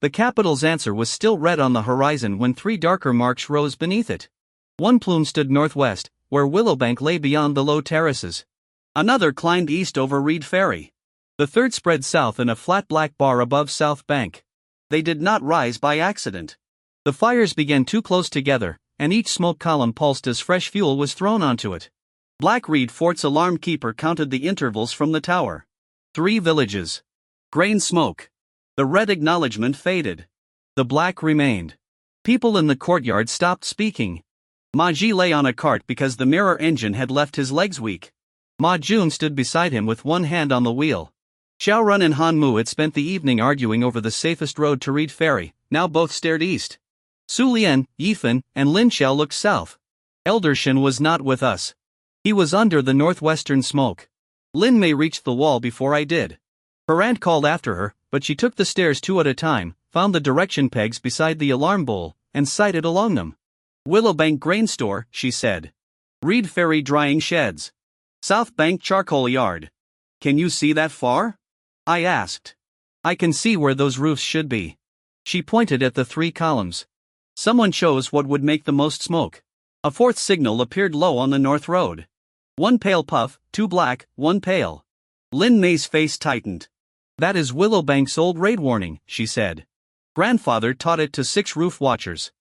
The capital's answer was still red on the horizon when three darker marks rose beneath it. One plume stood northwest, where Willowbank lay beyond the low terraces. Another climbed east over Reed Ferry. The third spread south in a flat black bar above South Bank. They did not rise by accident. The fires began too close together, and each smoke column pulsed as fresh fuel was thrown onto it. Black Reed Fort's alarm keeper counted the intervals from the tower. 3 villages. Grain smoke. The red acknowledgement faded. The black remained. People in the courtyard stopped speaking. Ma Ji lay on a cart because the mirror engine had left his legs weak. Ma Jun stood beside him with one hand on the wheel. Xiao Run and Han Mu had spent the evening arguing over the safest road to Reed Ferry. Now both stared east. Su Lian, Yifan, and Lin Xiao looked south. Elder Shen was not with us. He was under the northwestern smoke. Lin Mei reached the wall before I did. Her aunt called after her, but she took the stairs 2 at a time, found the direction pegs beside the alarm bowl, and sighted along them. Willowbank Grain Store, she said. Reed Ferry Drying Sheds. South Bank Charcoal Yard. Can you see that far? I asked. I can see where those roofs should be. She pointed at the 3 columns. Someone chose what would make the most smoke. A 4th signal appeared low on the north road. 1 pale puff, 2 black, 1 pale. Lin Mei's face tightened. That is Willowbank's old raid warning, she said. Grandfather taught it to 6 roof watchers.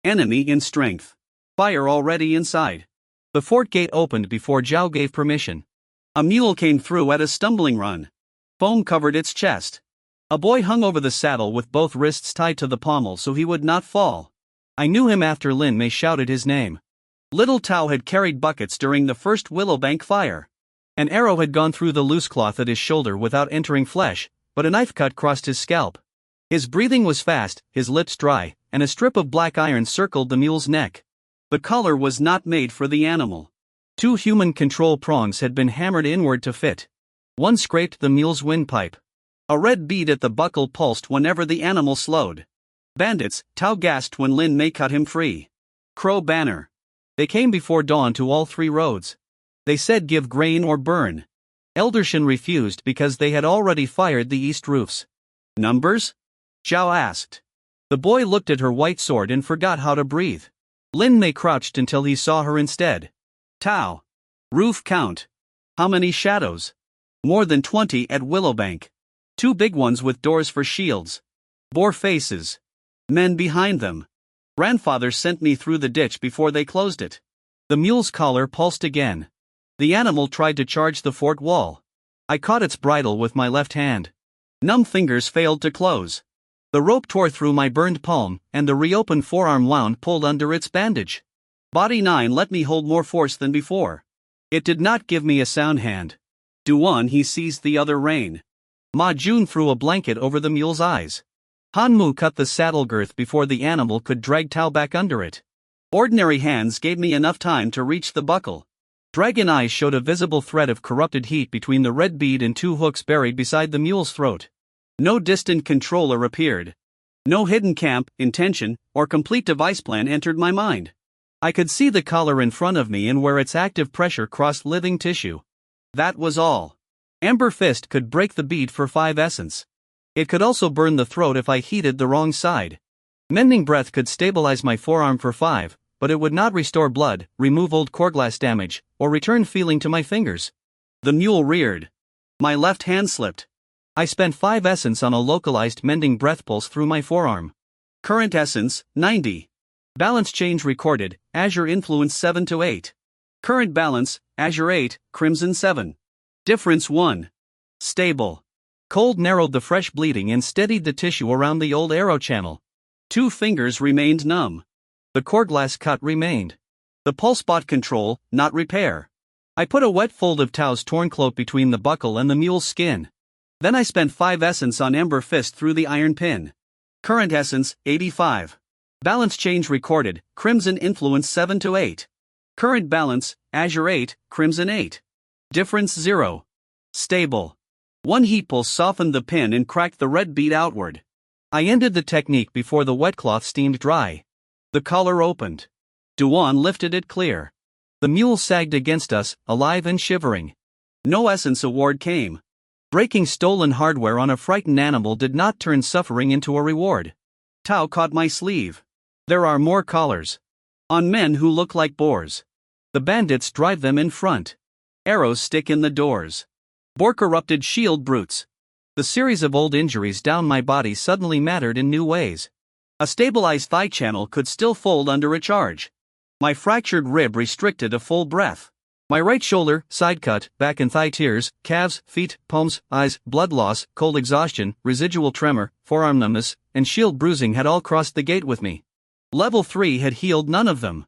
Enemy in strength. Fire already inside. The fort gate opened before Zhao gave permission. A mule came through at a stumbling run. Foam covered its chest. A boy hung over the saddle with both wrists tied to the pommel so he would not fall. I knew him after Lin Mei shouted his name. Little Tao had carried buckets during the first Willowbank fire. An arrow had gone through the loose cloth at his shoulder without entering flesh, but a knife cut crossed his scalp. His breathing was fast, his lips dry, and a strip of black iron circled the mule's neck. The collar was not made for the animal. 2 human control prongs had been hammered inward to fit. One scraped the mule's windpipe. A red bead at the buckle pulsed whenever the animal slowed. Bandits, Tao gasped when Lin Mei cut him free. Crow banner. They came before dawn to all 3 roads. They said give grain or burn. Elder Shen refused because they had already fired the east roofs. Numbers? Zhao asked. The boy looked at her white sword and forgot how to breathe. Lin Mei crouched until he saw her instead. Tao. Roof count. How many shadows? More than 20 at Willowbank. 2 big ones with doors for shields. Boar faces. Men behind them. Grandfather sent me through the ditch before they closed it. The mule's collar pulsed again. The animal tried to charge the fort wall. I caught its bridle with my left hand. Numb fingers failed to close. The rope tore through my burned palm, and the reopened forearm wound pulled under its bandage. Body 9 let me hold more force than before. It did not give me a sound hand. Duan he seized the other rein. Ma Jun threw a blanket over the mule's eyes. Han Mu cut the saddle girth before the animal could drag Tao back under it. Ordinary hands gave me enough time to reach the buckle. Dragon eyes showed a visible thread of corrupted heat between the red bead and 2 hooks buried beside the mule's throat. No distant controller appeared. No hidden camp, intention, or complete device plan entered my mind. I could see the collar in front of me and where its active pressure crossed living tissue. That was all. Ember Fist could break the bead for 5 essence. It could also burn the throat if I heated the wrong side. Mending Breath could stabilize my forearm for 5, but it would not restore blood, remove old core glass damage, or return feeling to my fingers. The mule reared. My left hand slipped. I spent 5 essence on a localized Mending Breath pulse through my forearm. Current essence, 90. Balance change recorded, Azure Influence 7 to 8. Current balance, Azure 8, Crimson 7. Difference 1. Stable. Cold narrowed the fresh bleeding and steadied the tissue around the old arrow channel. 2 fingers remained numb. The core glass cut remained. The pulse spot control, not repair. I put a wet fold of Tao's torn cloak between the buckle and the mule's skin. Then I spent 5 essence on Ember Fist through the iron pin. Current essence, 85. Balance change recorded, Crimson Influence 7 to 8. Current balance, Azure 8, Crimson 8. Difference 0. Stable. 1 heat pulse softened the pin and cracked the red bead outward. I ended the technique before the wet cloth steamed dry. The collar opened. Duan lifted it clear. The mule sagged against us, alive and shivering. No essence award came. Breaking stolen hardware on a frightened animal did not turn suffering into a reward. Tao caught my sleeve. There are more collars. On men who look like boars. The bandits drive them in front. Arrows stick in the doors. Boar corrupted shield brutes. The series of old injuries down my body suddenly mattered in new ways. A stabilized thigh channel could still fold under a charge. My fractured rib restricted a full breath. My right shoulder, side cut, back and thigh tears, calves, feet, palms, eyes, blood loss, cold exhaustion, residual tremor, forearm numbness, and shield bruising had all crossed the gate with me. Level 3 had healed none of them.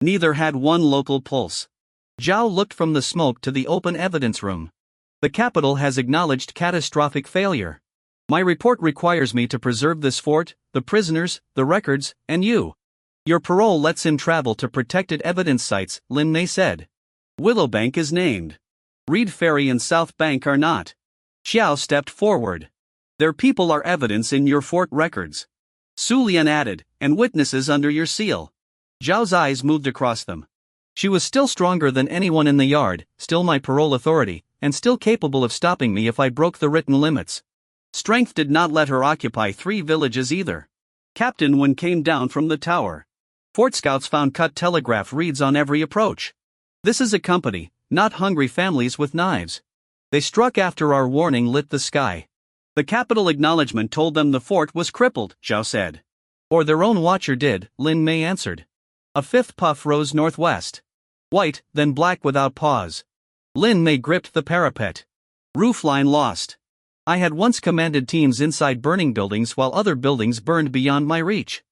Neither had one local pulse. Zhao looked from the smoke to the open evidence room. The capital has acknowledged catastrophic failure. My report requires me to preserve this fort, the prisoners, the records, and you. Your parole lets him travel to protected evidence sites, Lin Mei said. Willowbank is named. Reed Ferry and South Bank are not. Xiao stepped forward. Their people are evidence in your fort records. Su Lian added, and witnesses under your seal. Zhao's eyes moved across them. She was still stronger than anyone in the yard, still my parole authority, and still capable of stopping me if I broke the written limits. Strength did not let her occupy 3 villages either. Captain Wen came down from the tower. Fort scouts found cut telegraph reeds on every approach. This is a company, not hungry families with knives. They struck after our warning lit the sky. The capital acknowledgement told them the fort was crippled, Zhao said. Or their own watcher did, Lin Mei answered. A fifth puff rose northwest. White, then black without pause. Lin Mei gripped the parapet. Roofline lost. I had once commanded teams inside burning buildings while other buildings burned beyond my reach.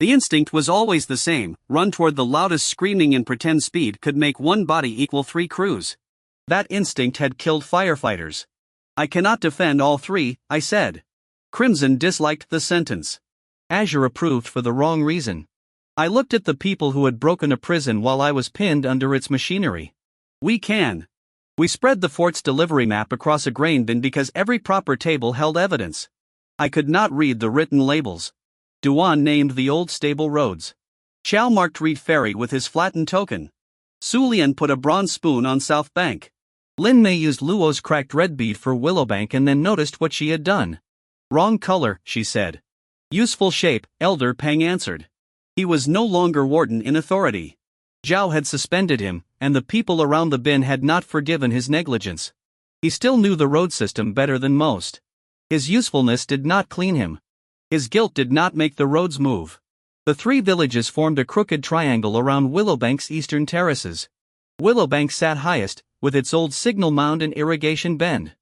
The instinct was always the same, run toward the loudest screaming and pretend speed could make one body equal 3 crews. That instinct had killed firefighters. I cannot defend all 3, I said. Crimson disliked the sentence. Azure approved for the wrong reason. I looked at the people who had broken a prison while I was pinned under its machinery. We can. We spread the fort's delivery map across a grain bin because every proper table held evidence. I could not read the written labels. Duan named the old stable roads. Qiao marked Reed Ferry with his flattened token. Su Lian put a bronze spoon on South Bank. Lin Mei used Luo's cracked red bead for Willowbank and then noticed what she had done. Wrong color, she said. Useful shape, Elder Peng answered. He was no longer warden in authority. Zhao had suspended him, and the people around the bin had not forgiven his negligence. He still knew the road system better than most. His usefulness did not clean him. His guilt did not make the roads move. The 3 villages formed a crooked triangle around Willowbank's eastern terraces. Willowbank sat highest, with its old signal mound and irrigation bend.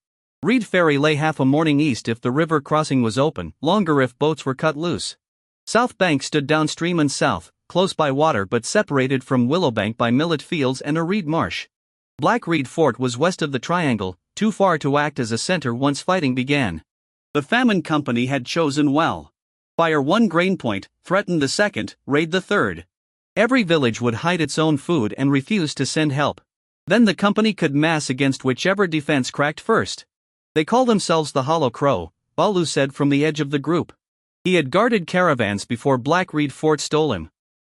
Reed Ferry lay half a morning east if the river crossing was open, longer if boats were cut loose. South Bank stood downstream and south, close by water but separated from Willowbank by millet fields and a reed marsh. Black Reed Fort was west of the triangle, too far to act as a center once fighting began. The Famine Company had chosen well. Fire 1 grain point, threaten the 2nd, raid the 3rd. Every village would hide its own food and refuse to send help. Then the company could mass against whichever defense cracked first. They call themselves the Hollow Crow, Balu said from the edge of the group. He had guarded caravans before Black Reed Fort stole him.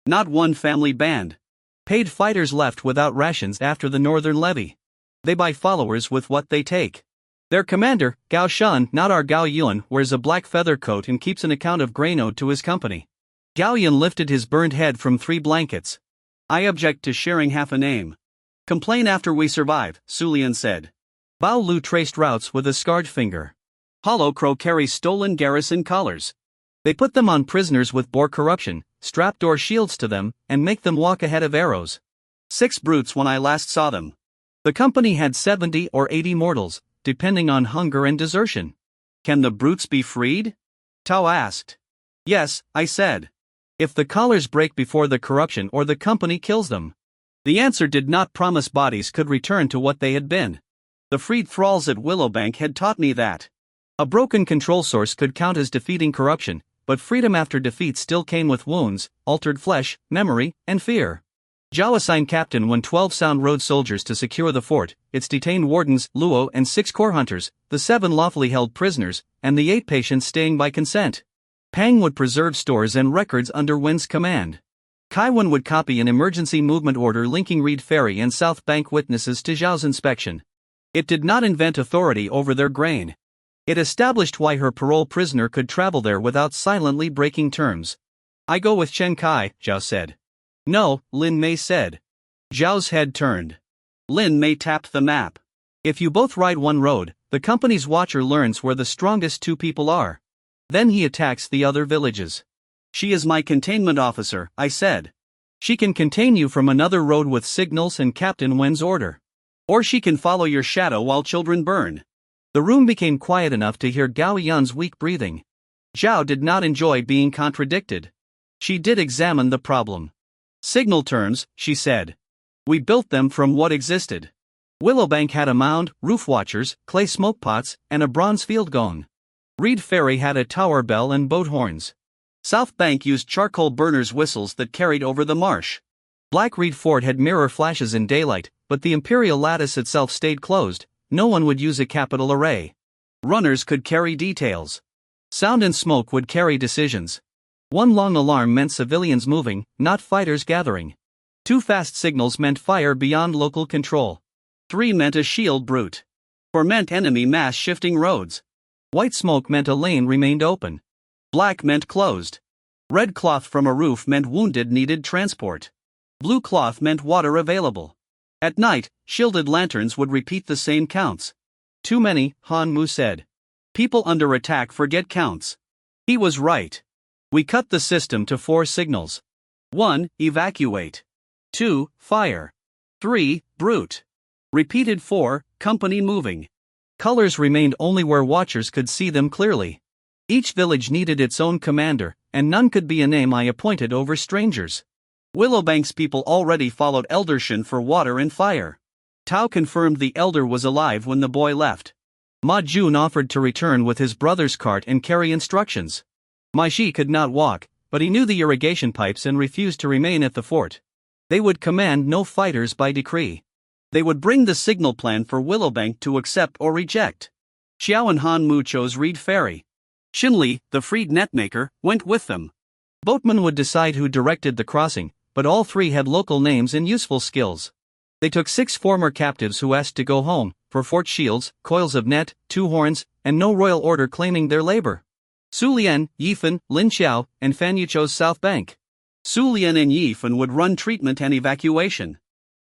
Not one family band. Paid fighters left without rations after the Northern Levy. They buy followers with what they take. Their commander, Gao Shan, not our Gao Yuan, wears a black feather coat and keeps an account of grain owed to his company. Gao Yuan lifted his burned head from 3 blankets. I object to sharing half a name. Complain after we survive, Su Lian said. Bao Lu traced routes with a scarred finger. Hollow Crow carries stolen garrison collars. They put them on prisoners with boar corruption, strap door shields to them, and make them walk ahead of arrows. 6 brutes when I last saw them. The company had 70 or 80 mortals, depending on hunger and desertion. Can the brutes be freed? Tao asked. Yes, I said. If the collars break before the corruption or the company kills them. The answer did not promise bodies could return to what they had been. The freed thralls at Willowbank had taught me that. A broken control source could count as defeating corruption, but freedom after defeat still came with wounds, altered flesh, memory, and fear. Zhao assigned Captain Wen 12 sound road soldiers to secure the fort, its detained wardens, Luo and 6 core hunters, the 7 lawfully held prisoners, and the 8 patients staying by consent. Pang would preserve stores and records under Wen's command. Kaiwan would copy an emergency movement order linking Reed Ferry and South Bank witnesses to Zhao's inspection. It did not invent authority over their grain. It established why her parole prisoner could travel there without silently breaking terms. I go with Chen Kai, Zhao said. No, Lin Mei said. Zhao's head turned. Lin Mei tapped the map. If you both ride one road, the company's watcher learns where the strongest two people are. Then he attacks the other villages. She is my containment officer, I said. She can contain you from another road with signals and Captain Wen's order. Or she can follow your shadow while children burn. The room became quiet enough to hear Gao Yun's weak breathing. Zhao did not enjoy being contradicted. She did examine the problem. Signal terms, she said. We built them from what existed. Willowbank had a mound, roof watchers, clay smoke pots, and a bronze field gong. Reed Ferry had a tower bell and boat horns. South Bank used charcoal burners' whistles that carried over the marsh. Black Reed Fort had mirror flashes in daylight, but the Imperial lattice itself stayed closed. No one would use a capital array. Runners could carry details. Sound and smoke would carry decisions. One long alarm meant civilians moving, not fighters gathering. 2 fast signals meant fire beyond local control. 3 meant a shield brute. 4 meant enemy mass shifting roads. White smoke meant a lane remained open. Black meant closed. Red cloth from a roof meant wounded needed transport. Blue cloth meant water available. At night, shielded lanterns would repeat the same counts. Too many, Han Mu said. People under attack forget counts. He was right. We cut the system to 4 signals. 1. Evacuate. 2. Fire. 3. Brute. Repeated 4. Company moving. Colors remained only where watchers could see them clearly. Each village needed its own commander, and none could be a name I appointed over strangers. Willowbank's people already followed Elder Shen for water and fire. Tao confirmed the elder was alive when the boy left. Ma Jun offered to return with his brother's cart and carry instructions. Ma Shi could not walk, but he knew the irrigation pipes and refused to remain at the fort. They would command no fighters by decree. They would bring the signal plan for Willowbank to accept or reject. Xiao and Han Mu chose Reed Ferry. Xinli, the freed netmaker, went with them. Boatmen would decide who directed the crossing, but all 3 had local names and useful skills. They took 6 former captives who asked to go home, for fort shields, coils of net, 2 horns, and no royal order claiming their labor. Su Lian, Yifan, Lin Xiao, and Fan Yu chose South Bank. Su Lian and Yifan would run treatment and evacuation.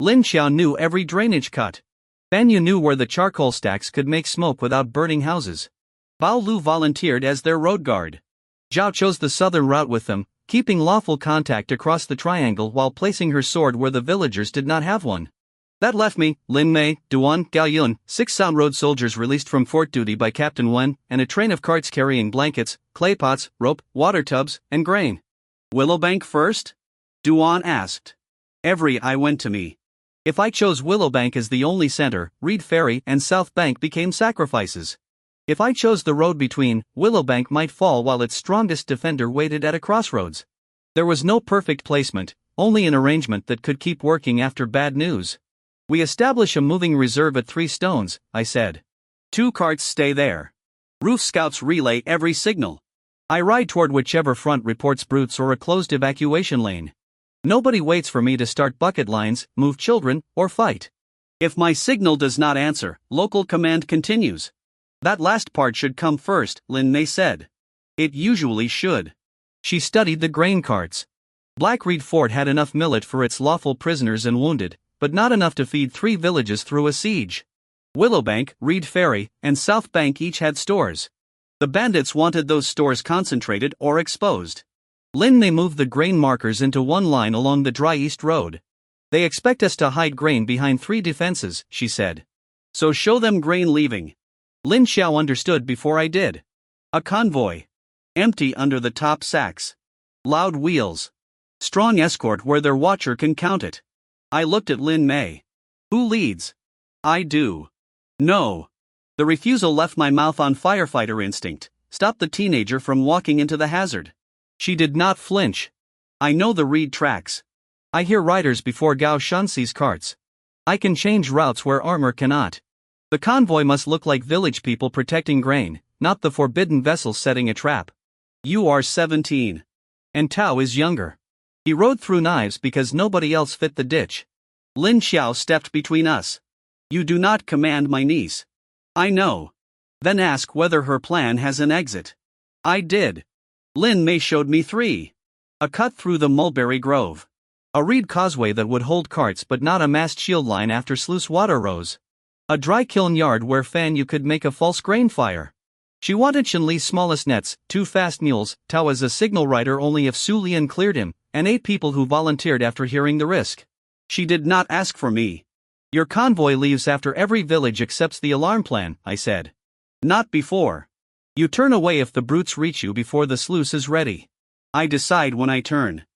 Lin Xiao knew every drainage cut. Fan Yu knew where the charcoal stacks could make smoke without burning houses. Bao Lu volunteered as their road guard. Zhao chose the southern route with them, keeping lawful contact across the triangle while placing her sword where the villagers did not have one. That left me, Lin Mei, Duan, Gao Yun, 6 Sound Road soldiers released from fort duty by Captain Wen, and a train of carts carrying blankets, clay pots, rope, water tubs, and grain. Willowbank first? Duan asked. Every eye went to me. If I chose Willowbank as the only center, Reed Ferry and South Bank became sacrifices. If I chose the road between, Willowbank might fall while its strongest defender waited at a crossroads. There was no perfect placement, only an arrangement that could keep working after bad news. We establish a moving reserve at 3 stones, I said. 2 carts stay there. Roof scouts relay every signal. I ride toward whichever front reports brutes or a closed evacuation lane. Nobody waits for me to start bucket lines, move children, or fight. If my signal does not answer, local command continues. That last part should come first, Lin Mei said. It usually should. She studied the grain carts. Black Reed Fort had enough millet for its lawful prisoners and wounded, but not enough to feed 3 villages through a siege. Willowbank, Reed Ferry, and South Bank each had stores. The bandits wanted those stores concentrated or exposed. Lin Mei moved the grain markers into one line along the dry east road. They expect us to hide grain behind 3 defenses, she said. So show them grain leaving. Lin Xiao understood before I did. A convoy. Empty under the top sacks. Loud wheels. Strong escort where their watcher can count it. I looked at Lin Mei. Who leads? I do. No. The refusal left my mouth on firefighter instinct, stopped the teenager from walking into the hazard. She did not flinch. I know the reed tracks. I hear riders before Gao Shanxi's carts. I can change routes where armor cannot. The convoy must look like village people protecting grain, not the forbidden vessel setting a trap. You are 17. And Tao is younger. He rode through knives because nobody else fit the ditch. Lin Xiao stepped between us. You do not command my niece. I know. Then ask whether her plan has an exit. I did. Lin Mei showed me 3. A cut through the mulberry grove. A reed causeway that would hold carts but not a massed shield line after sluice water rose. A dry kiln yard where Fan Yu could make a false grain fire. She wanted Shen Li's smallest nets, 2 fast mules, Tao as a signal rider only if Su Lian cleared him, and 8 people who volunteered after hearing the risk. She did not ask for me. Your convoy leaves after every village accepts the alarm plan, I said. Not before. You turn away if the brutes reach you before the sluice is ready. I decide when I turn.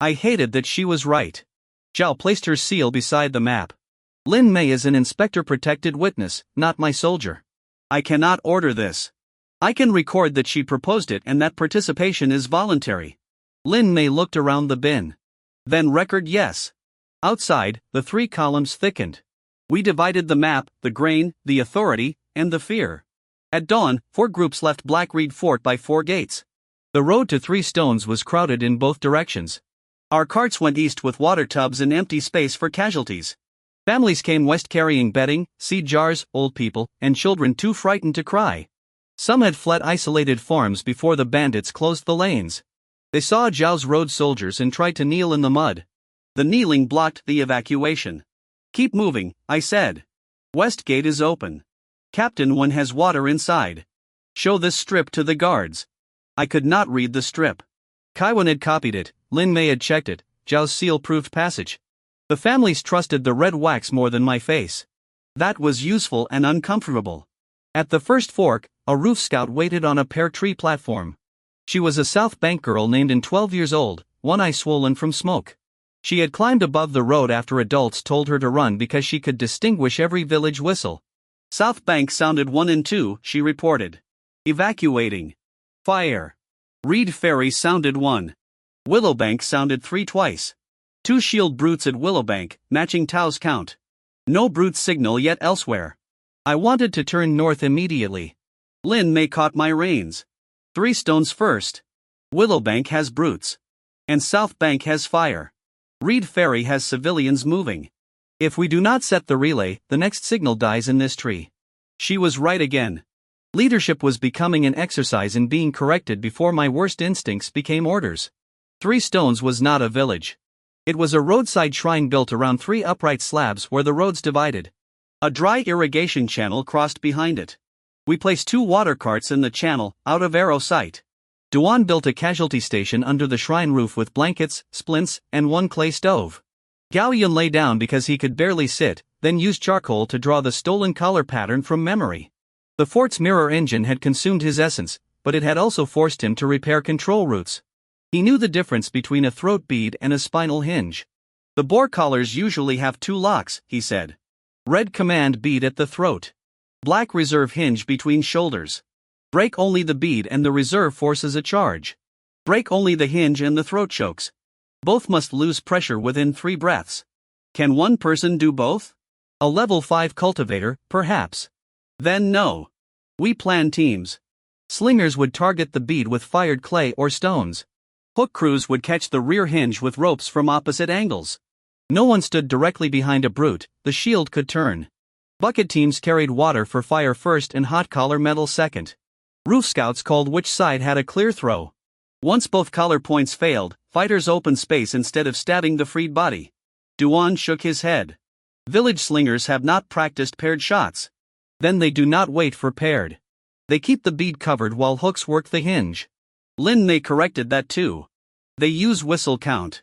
I hated that she was right. Zhao placed her seal beside the map. Lin Mei is an inspector-protected witness, not my soldier. I cannot order this. I can record that she proposed it and that participation is voluntary. Lin Mei looked around the bin. Then record yes. Outside, the 3 columns thickened. We divided the map, the grain, the authority, and the fear. At dawn, 4 groups left Black Reed Fort by 4 gates. The road to 3 Stones was crowded in both directions. Our carts went east with water tubs and empty space for casualties. Families came west carrying bedding, seed jars, old people, and children too frightened to cry. Some had fled isolated farms before the bandits closed the lanes. They saw Zhao's road soldiers and tried to kneel in the mud. The kneeling blocked the evacuation. Keep moving, I said. West gate is open. Captain Wen has water inside. Show this strip to the guards. I could not read the strip. Kaiwan had copied it, Lin Mei had checked it, Zhao's seal proved passage. The families trusted the red wax more than my face. That was useful and uncomfortable. At the first fork, a roof scout waited on a pear tree platform. She was a South Bank girl named and 12 years old, one eye swollen from smoke. She had climbed above the road after adults told her to run because she could distinguish every village whistle. South Bank sounded 1 and 2, she reported. Evacuating. Fire. Reed Ferry sounded 1. Willowbank sounded 3 twice. 2 shield brutes at Willowbank, matching Tao's count. No brute signal yet elsewhere. I wanted to turn north immediately. Lin Mei caught my reins. 3 Stones first. Willowbank has brutes. And South Bank has fire. Reed Ferry has civilians moving. If we do not set the relay, the next signal dies in this tree. She was right again. Leadership was becoming an exercise in being corrected before my worst instincts became orders. 3 Stones was not a village. It was a roadside shrine built around 3 upright slabs where the roads divided. A dry irrigation channel crossed behind it. We placed 2 water carts in the channel, out of arrow sight. Duan built a casualty station under the shrine roof with blankets, splints, and 1 clay stove. Gao Yun lay down because he could barely sit, then used charcoal to draw the stolen collar pattern from memory. The fort's mirror engine had consumed his essence, but it had also forced him to repair control roots. He knew the difference between a throat bead and a spinal hinge. The bore collars usually have 2 locks, he said. Red command bead at the throat. Black reserve hinge between shoulders. Break only the bead and the reserve forces a charge. Break only the hinge and the throat chokes. Both must lose pressure within 3 breaths. Can one person do both? A level 5 cultivator, perhaps. Then no. We planned teams. Slingers would target the bead with fired clay or stones. Hook crews would catch the rear hinge with ropes from opposite angles. No one stood directly behind a brute, the shield could turn. Bucket teams carried water for fire first and hot collar metal second. Roof scouts called which side had a clear throw. Once both collar points failed, fighters opened space instead of stabbing the freed body. Duan shook his head. Village slingers have not practiced paired shots. Then they do not wait for paired. They keep the bead covered while hooks work the hinge. Lin Mei corrected that too. They use whistle count.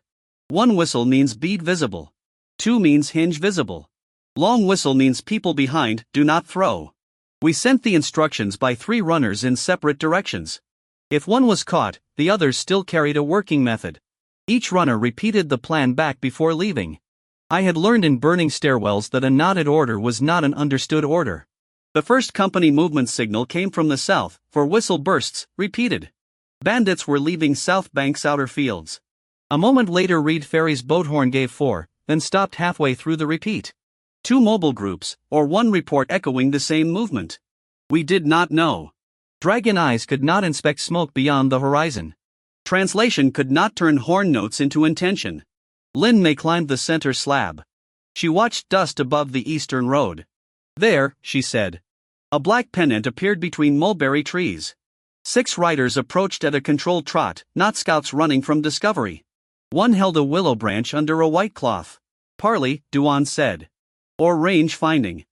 1 whistle means bead visible. 2 means hinge visible. Long whistle means people behind, do not throw. We sent the instructions by 3 runners in separate directions. If one was caught, the others still carried a working method. Each runner repeated the plan back before leaving. I had learned in burning stairwells that a nodded order was not an understood order. The first company movement signal came from the south, for whistle bursts, repeated. Bandits were leaving South Bank's outer fields. A moment later Reed Ferry's boat horn gave 4, then stopped halfway through the repeat. 2 mobile groups, or 1 report echoing the same movement. We did not know. Dragon eyes could not inspect smoke beyond the horizon. Translation could not turn horn notes into intention. Lin Mei climbed the center slab. She watched dust above the eastern road. There, she said. A black pennant appeared between mulberry trees. 6 riders approached at a controlled trot, not scouts running from discovery. One held a willow branch under a white cloth. Parley, Duan said. Or range finding.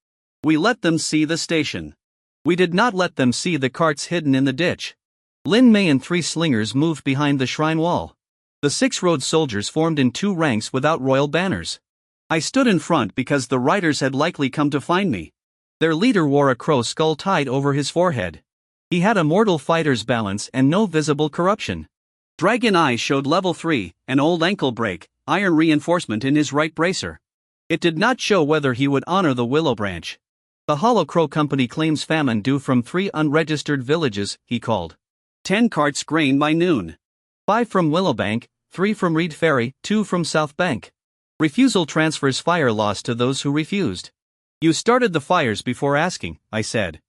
We let them see the station. We did not let them see the carts hidden in the ditch. Lin Mei and 3 slingers moved behind the shrine wall. The 6 road soldiers formed in 2 ranks without royal banners. I stood in front because the riders had likely come to find me. Their leader wore a crow skull tied over his forehead. He had a mortal fighter's balance and no visible corruption. Dragon Eye showed level 3, an old ankle break, iron reinforcement in his right bracer. It did not show whether he would honor the willow branch. The Hollow Crow Company claims famine due from 3 unregistered villages, he called. 10 carts grain by noon. 5 from Willowbank, 3 from Reed Ferry, 2 from South Bank. Refusal transfers fire loss to those who refused. You started the fires before asking, I said.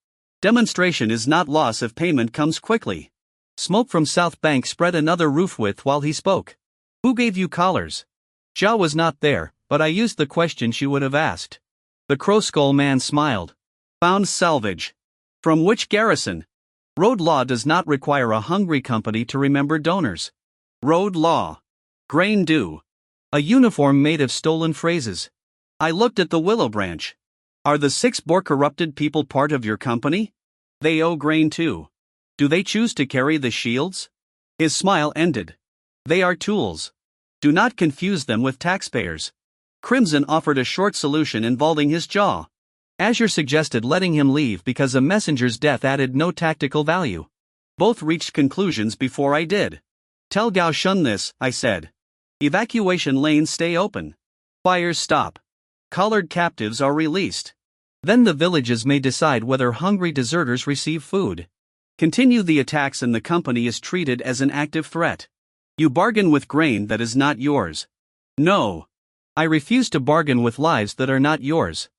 Demonstration is not loss if payment comes quickly. Smoke from South Bank spread another roof width while he spoke. Who gave you collars? Zhao was not there, but I used the question she would have asked. The Crow Skull man smiled. Found salvage. From which garrison? Road law does not require a hungry company to remember donors. Road law. Grain due. A uniform made of stolen phrases. I looked at the willow branch. Are the 6 Boar corrupted people part of your company? They owe grain too. Do they choose to carry the shields? His smile ended. They are tools. Do not confuse them with taxpayers. Crimson offered a short solution involving his jaw. Azure suggested letting him leave because a messenger's death added no tactical value. Both reached conclusions before I did. Tell Gao Shun this, I said. Evacuation lanes stay open. Fires stop. Collared captives are released. Then the villages may decide whether hungry deserters receive food. Continue the attacks and the company is treated as an active threat. You bargain with grain that is not yours. No. I refuse to bargain with lives that are not yours.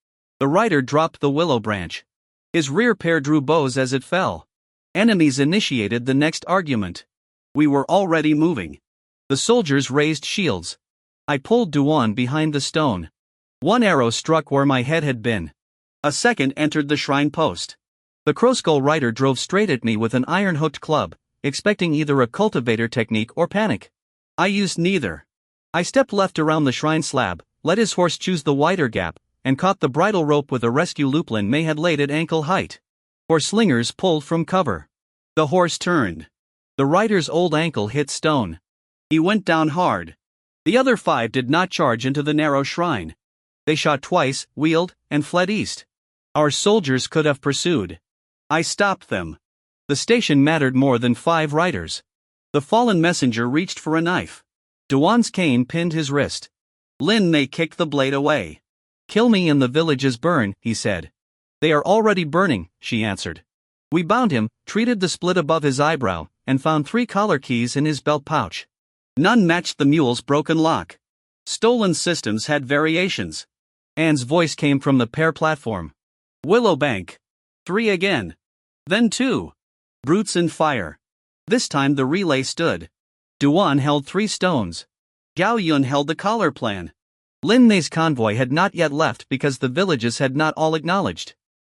The rider dropped the willow branch. His rear pair drew bows as it fell. Enemies initiated the next argument. We were already moving. The soldiers raised shields. I pulled Duan behind the stone. 1 arrow struck where my head had been. A second entered the shrine post. The Crowskull rider drove straight at me with an iron-hooked club, expecting either a cultivator technique or panic. I used neither. I stepped left around the shrine slab, let his horse choose the wider gap, and caught the bridle rope with a rescue loop Lin Mei had laid at ankle height. 4 slingers pulled from cover. The horse turned. The rider's old ankle hit stone. He went down hard. The other 5 did not charge into the narrow shrine. They shot twice, wheeled, and fled east. Our soldiers could have pursued. I stopped them. The station mattered more than 5 riders. The fallen messenger reached for a knife. Duan's cane pinned his wrist. Lin Mei kicked the blade away. Kill me and the villages burn, he said. They are already burning, she answered. We bound him, treated the split above his eyebrow, and found 3 collar keys in his belt pouch. None matched the mule's broken lock. Stolen systems had variations. Anne's voice came from the pair platform. Willowbank. 3 again. Then 2. Brutes in fire. This time the relay stood. Duan held 3 stones. Gao Yun held the collar plan. Lin Mei's convoy had not yet left because the villages had not all acknowledged.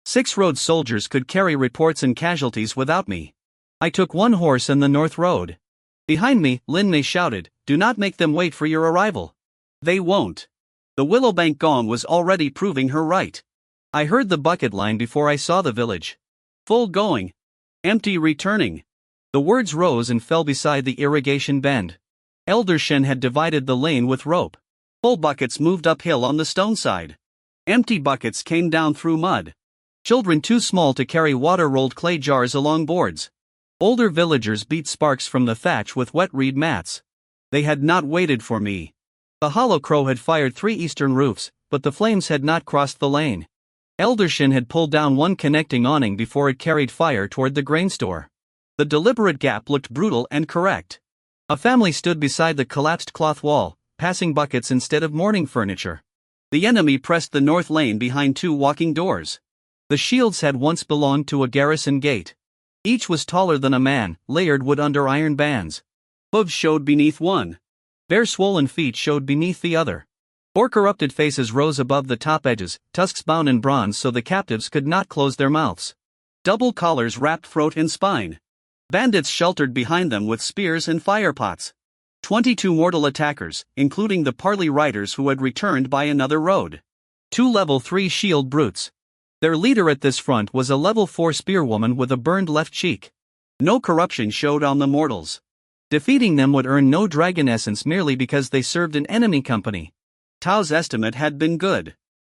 6 road soldiers could carry reports and casualties without me. I took 1 horse in the north road. Behind me, Lin Mei shouted, "Do not make them wait for your arrival." They won't. The Willowbank gong was already proving her right. I heard the bucket line before I saw the village. Full going. Empty returning. The words rose and fell beside the irrigation bend. Elder Shen had divided the lane with rope. Full buckets moved uphill on the stone side. Empty buckets came down through mud. Children too small to carry water rolled clay jars along boards. Older villagers beat sparks from the thatch with wet reed mats. They had not waited for me. The Hollow Crow had fired 3 eastern roofs, but the flames had not crossed the lane. Eldershin had pulled down one connecting awning before it carried fire toward the grain store. The deliberate gap looked brutal and correct. A family stood beside the collapsed cloth wall, passing buckets instead of mourning furniture. The enemy pressed the north lane behind 2 walking doors. The shields had once belonged to a garrison gate. Each was taller than a man, layered wood under iron bands. Hooves showed beneath one. Bare swollen feet showed beneath the other. Four corrupted faces rose above the top edges, tusks bound in bronze so the captives could not close their mouths. Double collars wrapped throat and spine. Bandits sheltered behind them with spears and firepots. 22 mortal attackers, including the parley riders who had returned by another road. 2 level 3 shield brutes. Their leader at this front was a level 4 spearwoman with a burned left cheek. No corruption showed on the mortals. Defeating them would earn no dragon essence merely because they served an enemy company. Tao's estimate had been good.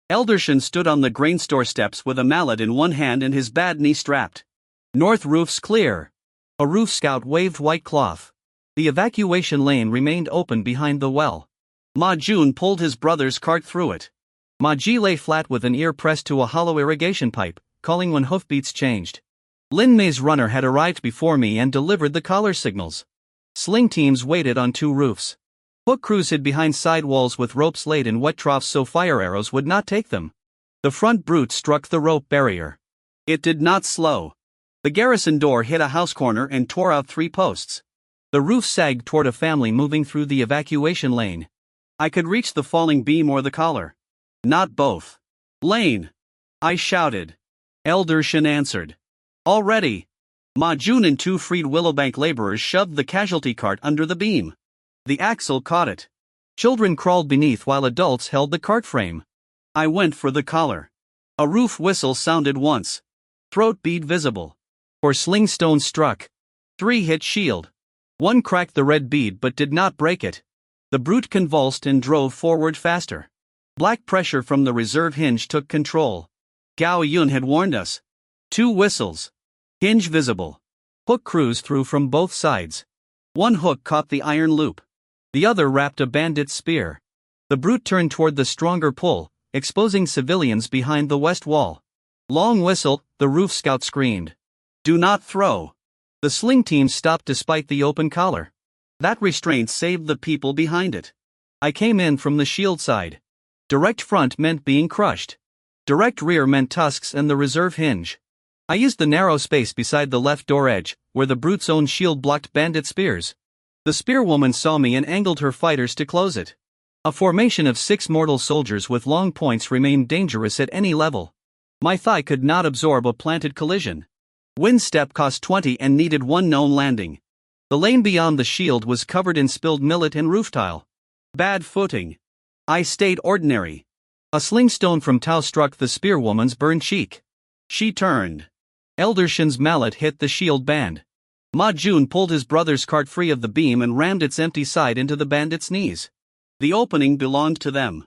Eldershan stood on the grain store steps with a mallet in one hand and his bad knee strapped. North roof's clear. A roof scout waved white cloth. The evacuation lane remained open behind the well. Ma Jun pulled his brother's cart through it. Ma Ji lay flat with an ear pressed to a hollow irrigation pipe, calling when hoofbeats changed. Lin Mei's runner had arrived before me and delivered the collar signals. Sling teams waited on 2 roofs. Hook crews hid behind side walls with ropes laid in wet troughs so fire arrows would not take them. The front brute struck the rope barrier. It did not slow. The garrison door hit a house corner and tore out 3 posts. The roof sagged toward a family moving through the evacuation lane. I could reach the falling beam or the collar. Not both. Lane! I shouted. Eldershan answered. Already! Ma Jun and 2 freed Willowbank laborers shoved the casualty cart under the beam. The axle caught it. Children crawled beneath while adults held the cart frame. I went for the collar. A roof whistle sounded once. Throat bead visible. 4 sling stones struck. 3 hit shield. 1 cracked the red bead but did not break it. The brute convulsed and drove forward faster. Black pressure from the reserve hinge took control. Gao Yun had warned us. 2 whistles. Hinge visible. Hook crews threw from both sides. 1 hook caught the iron loop. The other wrapped a bandit's spear. The brute turned toward the stronger pull, exposing civilians behind the west wall. Long whistle, the roof scout screamed. Do not throw. The sling team stopped despite the open collar. That restraint saved the people behind it. I came in from the shield side. Direct front meant being crushed. Direct rear meant tusks and the reserve hinge. I used the narrow space beside the left door edge, where the brute's own shield blocked bandit spears. The spearwoman saw me and angled her fighters to close it. A formation of 6 mortal soldiers with long points remained dangerous at any level. My thigh could not absorb a planted collision. Wind step cost 20 and needed 1 known landing. The lane beyond the shield was covered in spilled millet and roof tile. Bad footing. I stayed ordinary. A sling stone from Tao struck the spearwoman's burned cheek. She turned. Eldershan's mallet hit the shield band. Ma Jun pulled his brother's cart free of the beam and rammed its empty side into the bandit's knees. The opening belonged to them.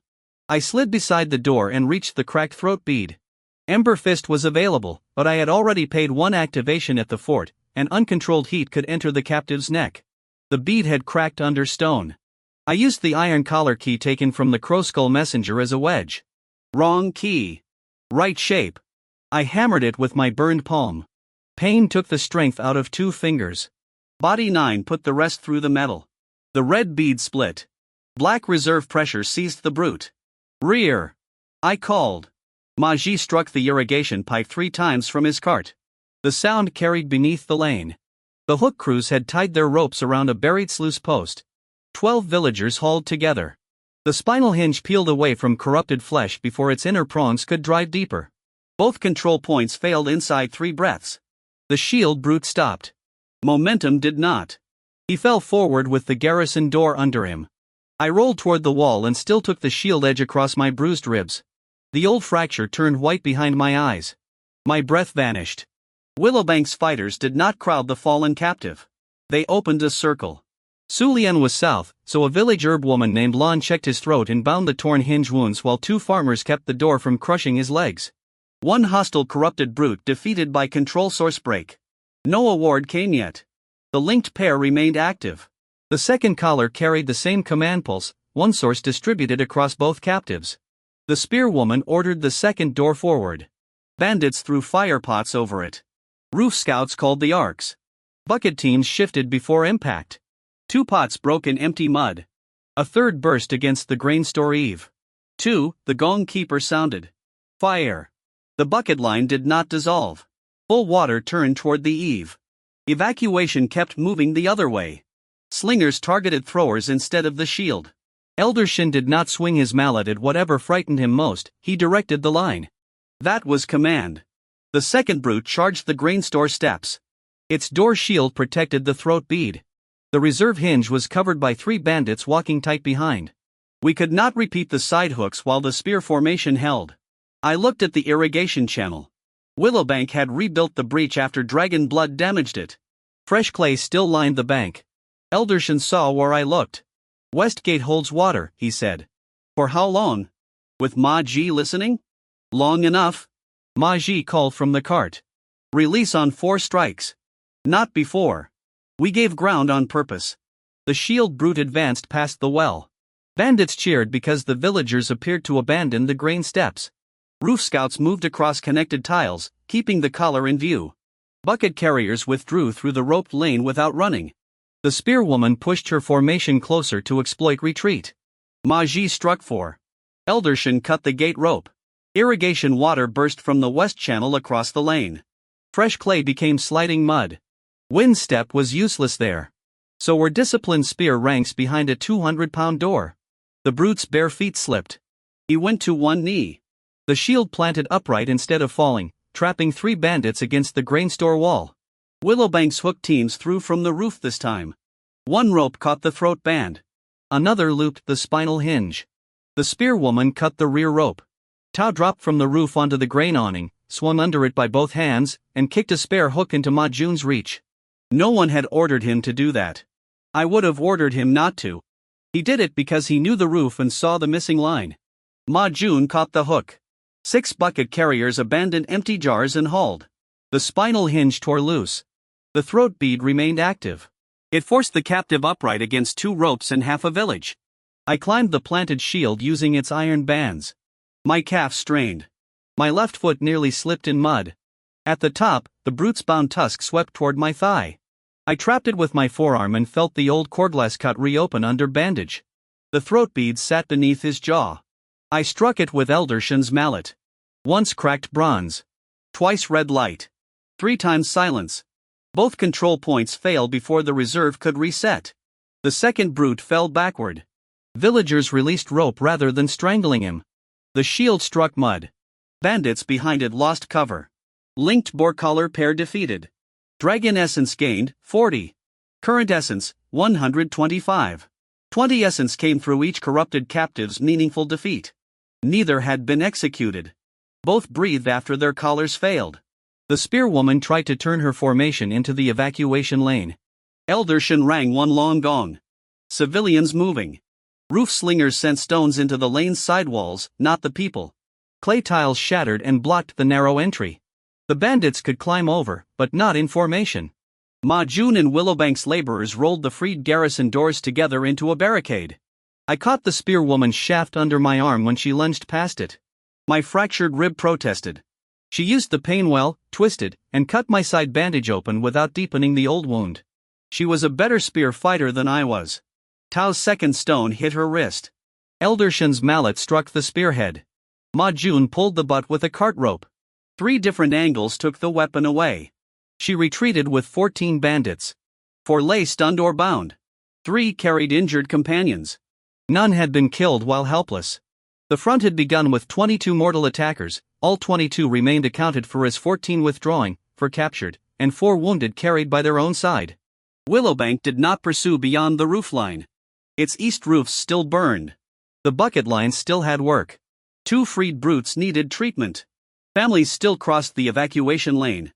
I slid beside the door and reached the cracked throat bead. Ember Fist was available, but I had already paid 1 activation at the fort, and uncontrolled heat could enter the captive's neck. The bead had cracked under stone. I used the iron collar key taken from the Crowskull messenger as a wedge. Wrong key. Right shape. I hammered it with my burned palm. Pain took the strength out of 2 fingers. Body 9 put the rest through the metal. The red bead split. Black reserve pressure seized the brute. Rear. I called. Ma Ji struck the irrigation pipe 3 times from his cart. The sound carried beneath the lane. The hook crews had tied their ropes around a buried sluice post. 12 villagers hauled together. The spinal hinge peeled away from corrupted flesh before its inner prongs could drive deeper. Both control points failed inside 3 breaths. The shield brute stopped. Momentum did not. He fell forward with the garrison door under him. I rolled toward the wall and still took the shield edge across my bruised ribs. The old fracture turned white behind my eyes. My breath vanished. Willowbank's fighters did not crowd the fallen captive. They opened a circle. Sulian was south, so a village herb woman named Lon checked his throat and bound the torn hinge wounds while 2 farmers kept the door from crushing his legs. 1 hostile corrupted brute defeated by control source break. No award came yet. The linked pair remained active. The second collar carried the same command pulse, 1 source distributed across both captives. The spearwoman ordered the second door forward. Bandits threw fire pots over it. Roof scouts called the arcs. Bucket teams shifted before impact. 2 pots broke in empty mud. A third burst against the grain store eave. 2, the gong keeper sounded. Fire. The bucket line did not dissolve. Full water turned toward the eave. Evacuation kept moving the other way. Slingers targeted throwers instead of the shield. Eldershin did not swing his mallet at whatever frightened him most, he directed the line. That was command. The second brute charged the grain store steps. Its door shield protected the throat bead. The reserve hinge was covered by 3 bandits walking tight behind. We could not repeat the side hooks while the spear formation held. I looked at the irrigation channel. Willowbank had rebuilt the breach after dragon blood damaged it. Fresh clay still lined the bank. Eldershin saw where I looked. Westgate holds water, he said. For how long? With Ma Ji listening? Long enough. Ma Ji called from the cart. Release on 4 strikes. Not before. We gave ground on purpose. The shield brute advanced past the well. Bandits cheered because the villagers appeared to abandon the grain steps. Roof scouts moved across connected tiles, keeping the collar in view. Bucket carriers withdrew through the roped lane without running. The spearwoman pushed her formation closer to exploit retreat. Ma Ji struck 4. Eldershin cut the gate rope. Irrigation water burst from the west channel across the lane. Fresh clay became sliding mud. Wind step was useless there. So were disciplined spear ranks behind a 200-pound door. The brute's bare feet slipped. He went to one knee. The shield planted upright instead of falling, trapping 3 bandits against the grain store wall. Willowbank's hook teams threw from the roof this time. One rope caught the throat band. Another looped the spinal hinge. The spearwoman cut the rear rope. Tao dropped from the roof onto the grain awning, swung under it by both hands, and kicked a spare hook into Ma Jun's reach. No one had ordered him to do that. I would have ordered him not to. He did it because he knew the roof and saw the missing line. Ma Jun caught the hook. 6 bucket carriers abandoned empty jars and hauled. The spinal hinge tore loose. The throat bead remained active. It forced the captive upright against 2 ropes and half a village. I climbed the planted shield using its iron bands. My calf strained. My left foot nearly slipped in mud. At the top, the brute's bound tusk swept toward my thigh. I trapped it with my forearm and felt the old cordless cut reopen under bandage. The throat bead sat beneath his jaw. I struck it with Eldershin's mallet. Once cracked bronze. Twice red light. 3 times silence. Both control points failed before the reserve could reset. The second brute fell backward. Villagers released rope rather than strangling him. The shield struck mud. Bandits behind it lost cover. Linked boar collar pair defeated. Dragon essence gained, 40. Current essence, 125. 20 essence came through each corrupted captive's meaningful defeat. Neither had been executed. Both breathed after their collars failed. The spearwoman tried to turn her formation into the evacuation lane. Eldershin rang one long gong. Civilians moving. Roof slingers sent stones into the lane's sidewalls, not the people. Clay tiles shattered and blocked the narrow entry. The bandits could climb over, but not in formation. Ma Jun and Willowbank's laborers rolled the freed garrison doors together into a barricade. I caught the spearwoman's shaft under my arm when she lunged past it. My fractured rib protested. She used the pain well, twisted, and cut my side bandage open without deepening the old wound. She was a better spear fighter than I was. Tao's second stone hit her wrist. Eldershin's mallet struck the spearhead. Ma Jun pulled the butt with a cart rope. 3 different angles took the weapon away. She retreated with 14 bandits. 4 lay stunned or bound. 3 carried injured companions. None had been killed while helpless. The front had begun with 22 mortal attackers. All 22 remained accounted for as 14 withdrawing, for captured, and 4 wounded carried by their own side. Willowbank did not pursue beyond the roofline. Its east roofs still burned. The bucket line still had work. 2 freed brutes needed treatment. Families still crossed the evacuation lane.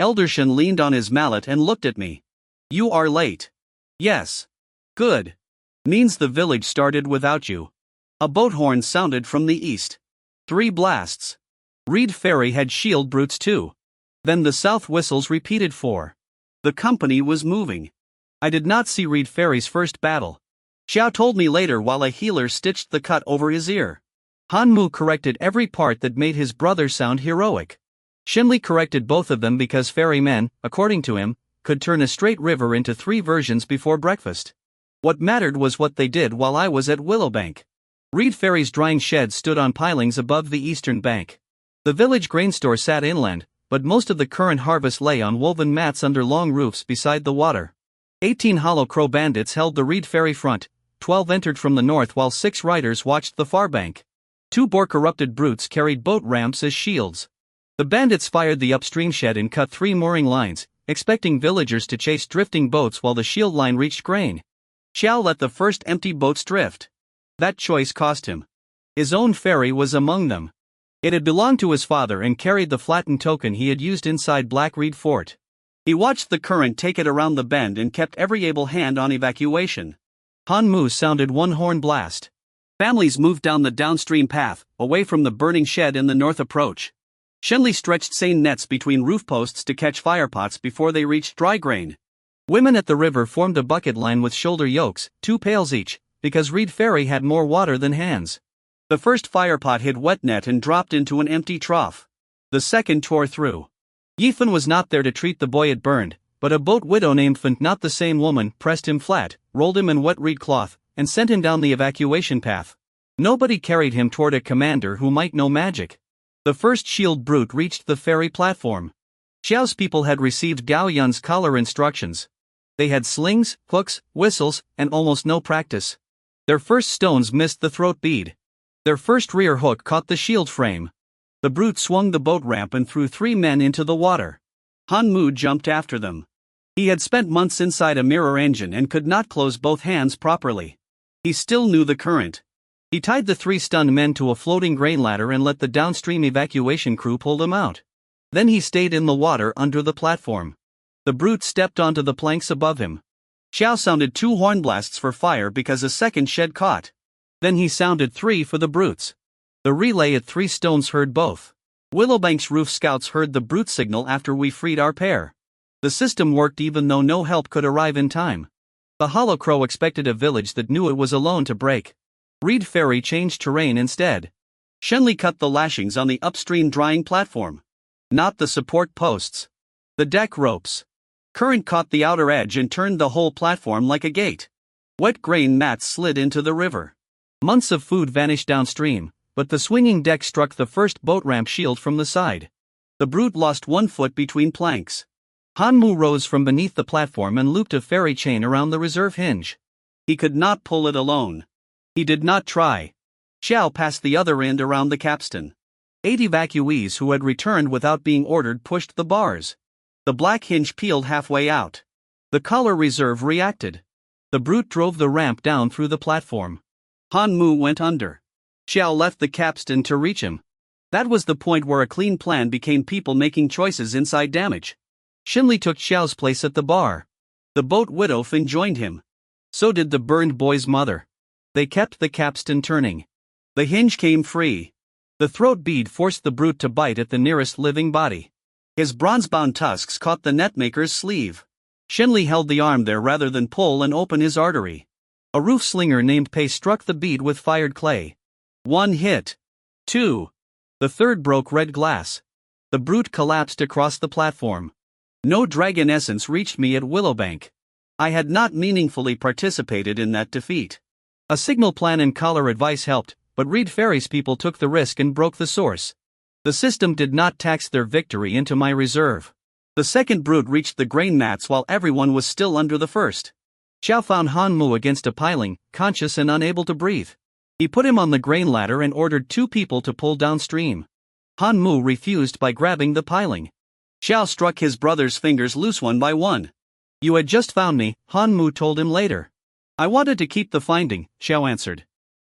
Eldershin leaned on his mallet and looked at me. You are late. Yes. Good. Means the village started without you. A boat horn sounded from the east. 3 blasts. Reed Ferry had shield brutes too. Then the south whistles repeated 4. The company was moving. I did not see Reed Ferry's first battle. Xiao told me later while a healer stitched the cut over his ear. Han Mu corrected every part that made his brother sound heroic. Shinli corrected both of them because ferrymen, according to him, could turn a straight river into 3 versions before breakfast. What mattered was what they did while I was at Willowbank. Reed Ferry's drying shed stood on pilings above the eastern bank. The village grain store sat inland, but most of the current harvest lay on woven mats under long roofs beside the water. 18 Hollow Crow bandits held the Reed Ferry front, 12 entered from the north while 6 riders watched the far bank. 2 boar-corrupted brutes carried boat ramps as shields. The bandits fired the upstream shed and cut 3 mooring lines, expecting villagers to chase drifting boats while the shield line reached grain. Xiao let the first empty boats drift. That choice cost him. His own ferry was among them. It had belonged to his father and carried the flattened token he had used inside Blackreed Fort. He watched the current take it around the bend and kept every able hand on evacuation. Han Mu sounded one horn blast. Families moved down the downstream path, away from the burning shed in the north approach. Shenli stretched seine nets between roof posts to catch firepots before they reached dry grain. Women at the river formed a bucket line with shoulder yokes, 2 pails each, because Reed Ferry had more water than hands. The first firepot hit wet net and dropped into an empty trough. The second tore through. Yifan was not there to treat the boy it burned, but a boat widow named Fant, not the same woman, pressed him flat, rolled him in wet reed cloth, and sent him down the evacuation path. Nobody carried him toward a commander who might know magic. The first shield brute reached the ferry platform. Xiao's people had received Gao Yun's collar instructions. They had slings, hooks, whistles, and almost no practice. Their first stones missed the throat bead. Their first rear hook caught the shield frame. The brute swung the boat ramp and threw 3 men into the water. Han Mu jumped after them. He had spent months inside a mirror engine and could not close both hands properly. He still knew the current. He tied the 3 stunned men to a floating grain ladder and let the downstream evacuation crew pull them out. Then he stayed in the water under the platform. The brute stepped onto the planks above him. Xiao sounded 2 horn blasts for fire because a second shed caught. Then he sounded 3 for the brutes. The relay at 3 stones heard both. Willowbank's roof scouts heard the brute signal after we freed our pair. The system worked even though no help could arrive in time. The Hollow Crow expected a village that knew it was alone to break. Reed Ferry changed terrain instead. Shenli cut the lashings on the upstream drying platform. Not the support posts. The deck ropes. Current caught the outer edge and turned the whole platform like a gate. Wet grain mats slid into the river. Months of food vanished downstream, but the swinging deck struck the first boat ramp shield from the side. The brute lost 1 foot between planks. Han Mu rose from beneath the platform and looped a ferry chain around the reserve hinge. He could not pull it alone. He did not try. Xiao passed the other end around the capstan. 8 evacuees who had returned without being ordered pushed the bars. The black hinge peeled halfway out. The collar reserve reacted. The brute drove the ramp down through the platform. Han Mu went under. Xiao left the capstan to reach him. That was the point where a clean plan became people making choices inside damage. Shinli took Xiao's place at the bar. The boat widow Fin joined him. So did the burned boy's mother. They kept the capstan turning. The hinge came free. The throat bead forced the brute to bite at the nearest living body. His bronze-bound tusks caught the netmaker's sleeve. Shinli held the arm there rather than pull and open his artery. A roof slinger named Pei struck the bead with fired clay. 1 hit. 2. The third broke red glass. The brute collapsed across the platform. No dragon essence reached me at Willowbank. I had not meaningfully participated in that defeat. A signal plan and collar advice helped, but Reed Ferry's people took the risk and broke the source. The system did not tax their victory into my reserve. The second brute reached the grain mats while everyone was still under the first. Xiao found Han Mu against a piling, conscious and unable to breathe. He put him on the grain ladder and ordered 2 people to pull downstream. Han Mu refused by grabbing the piling. Xiao struck his brother's fingers loose one by one. You had just found me, Han Mu told him later. I wanted to keep the finding, Xiao answered.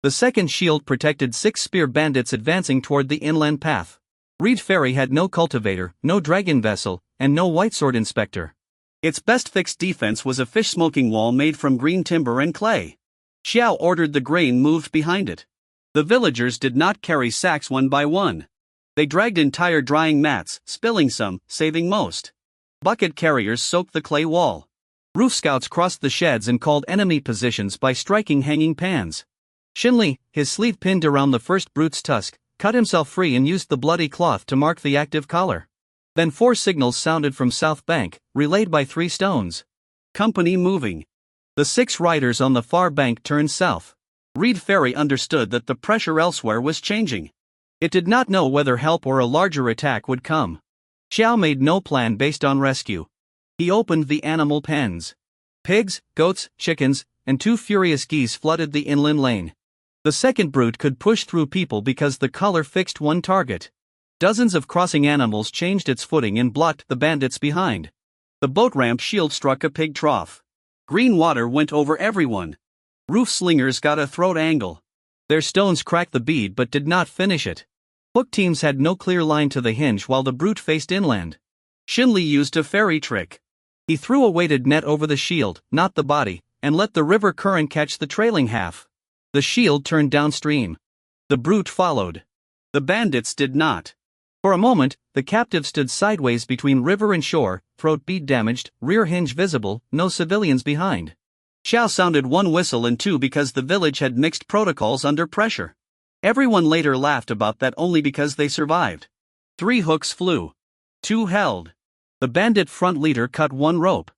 The second shield protected 6 spear bandits advancing toward the inland path. Reed Ferry had no cultivator, no dragon vessel, and no whitesword inspector. Its best fixed defense was a fish-smoking wall made from green timber and clay. Xiao ordered the grain moved behind it. The villagers did not carry sacks one by one. They dragged entire drying mats, spilling some, saving most. Bucket carriers soaked the clay wall. Roof scouts crossed the sheds and called enemy positions by striking hanging pans. Shinli, his sleeve pinned around the first brute's tusk, cut himself free and used the bloody cloth to mark the active collar. Then 4 signals sounded from South Bank, relayed by 3 stones. Company moving. The 6 riders on the far bank turned south. Reed Ferry understood that the pressure elsewhere was changing. It did not know whether help or a larger attack would come. Xiao made no plan based on rescue. He opened the animal pens. Pigs, goats, chickens, and 2 furious geese flooded the inland lane. The second brute could push through people because the color fixed one target. Dozens of crossing animals changed its footing and blocked the bandits behind. The boat ramp shield struck a pig trough. Green water went over everyone. Roof slingers got a throat angle. Their stones cracked the bead but did not finish it. Hook teams had no clear line to the hinge while the brute faced inland. Shinli used a ferry trick. He threw a weighted net over the shield, not the body, and let the river current catch the trailing half. The shield turned downstream. The brute followed. The bandits did not. For a moment, the captive stood sideways between river and shore, throat bead damaged, rear hinge visible, no civilians behind. Xiao sounded 1 whistle and 2 because the village had mixed protocols under pressure. Everyone later laughed about that only because they survived. 3 hooks flew. 2 held. The bandit front leader cut 1 rope.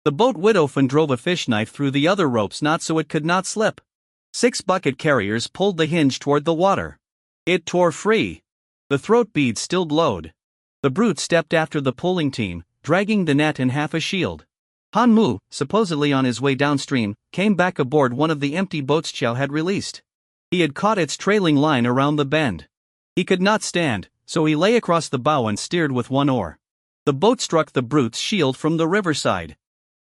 The boat Widowfen drove a fish knife through the other ropes not so it could not slip. 6 bucket carriers pulled the hinge toward the water. It tore free. The throat bead still glowed. The brute stepped after the pulling team, dragging the net and half a shield. Han Mu, supposedly on his way downstream, came back aboard one of the empty boats Xiao had released. He had caught its trailing line around the bend. He could not stand, so he lay across the bow and steered with 1 oar. The boat struck the brute's shield from the riverside.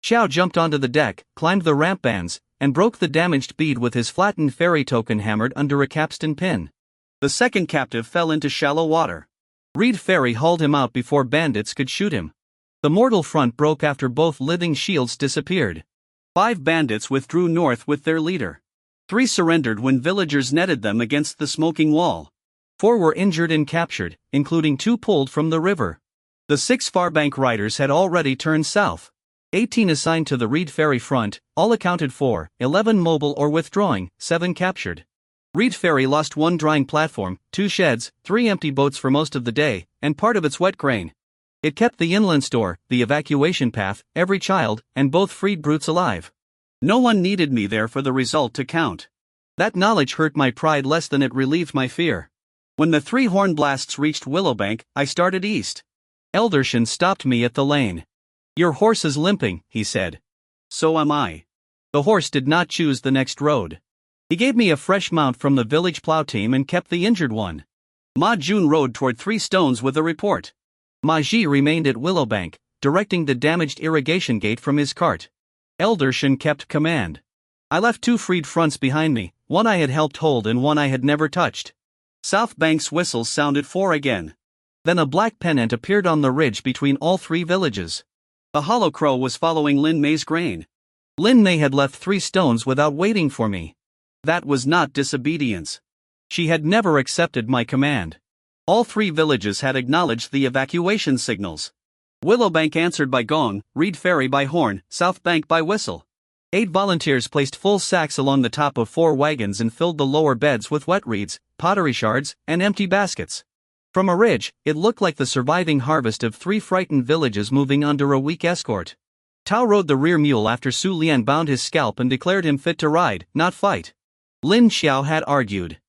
Xiao jumped onto the deck, climbed the ramp bands, and broke the damaged bead with his flattened ferry token hammered under a capstan pin. The second captive fell into shallow water. Reed Ferry hauled him out before bandits could shoot him. The mortal front broke after both living shields disappeared. 5 bandits withdrew north with their leader. 3 surrendered when villagers netted them against the smoking wall. 4 were injured and captured, including 2 pulled from the river. The 6 Farbank riders had already turned south. 18 assigned to the Reed Ferry front, all accounted for, 11 mobile or withdrawing, 7 captured. Reed Ferry lost 1 drying platform, 2 sheds, 3 empty boats for most of the day, and part of its wet grain. It kept the inland store, the evacuation path, every child, and both freed brutes alive. No one needed me there for the result to count. That knowledge hurt my pride less than it relieved my fear. When the 3 horn blasts reached Willowbank, I started east. Eldershan stopped me at the lane. "Your horse is limping," he said. "So am I." The horse did not choose the next road. He gave me a fresh mount from the village plow team and kept the injured one. Ma Jun rode toward 3 stones with a report. Ma Ji remained at Willowbank, directing the damaged irrigation gate from his cart. Eldershan kept command. I left 2 freed fronts behind me, one I had helped hold and one I had never touched. South Bank's whistles sounded 4 again. Then a black pennant appeared on the ridge between all 3 villages. The Hollow Crow was following Lin Mei's grain. Lin Mei had left 3 stones without waiting for me. That was not disobedience. She had never accepted my command. All 3 villages had acknowledged the evacuation signals. Willowbank answered by gong, Reed Ferry by horn, South Bank by whistle. 8 volunteers placed full sacks along the top of 4 wagons and filled the lower beds with wet reeds, pottery shards, and empty baskets. From a ridge, it looked like the surviving harvest of 3 frightened villages moving under a weak escort. Tao rode the rear mule after Su Lian bound his scalp and declared him fit to ride, not fight. Lin Xiao had argued.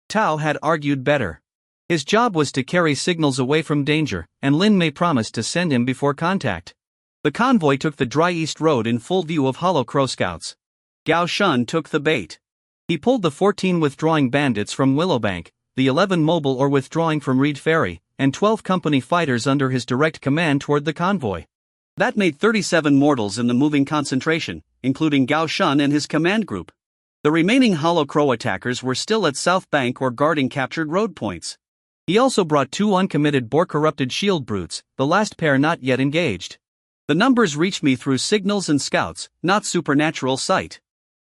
Tao had argued better. His job was to carry signals away from danger, and Lin Mei promised to send him before contact. The convoy took the dry east road in full view of Hollow Crow scouts. Gao Shun took the bait. He pulled the 14 withdrawing bandits from Willowbank, the 11 mobile or withdrawing from Reed Ferry, and 12 company fighters under his direct command toward the convoy. That made 37 mortals in the moving concentration, including Gao Shun and his command group. The remaining Hollow Crow attackers were still at South Bank or guarding captured road points. He also brought 2 uncommitted Boar-corrupted shield brutes, the last pair not yet engaged. The numbers reached me through signals and scouts, not supernatural sight.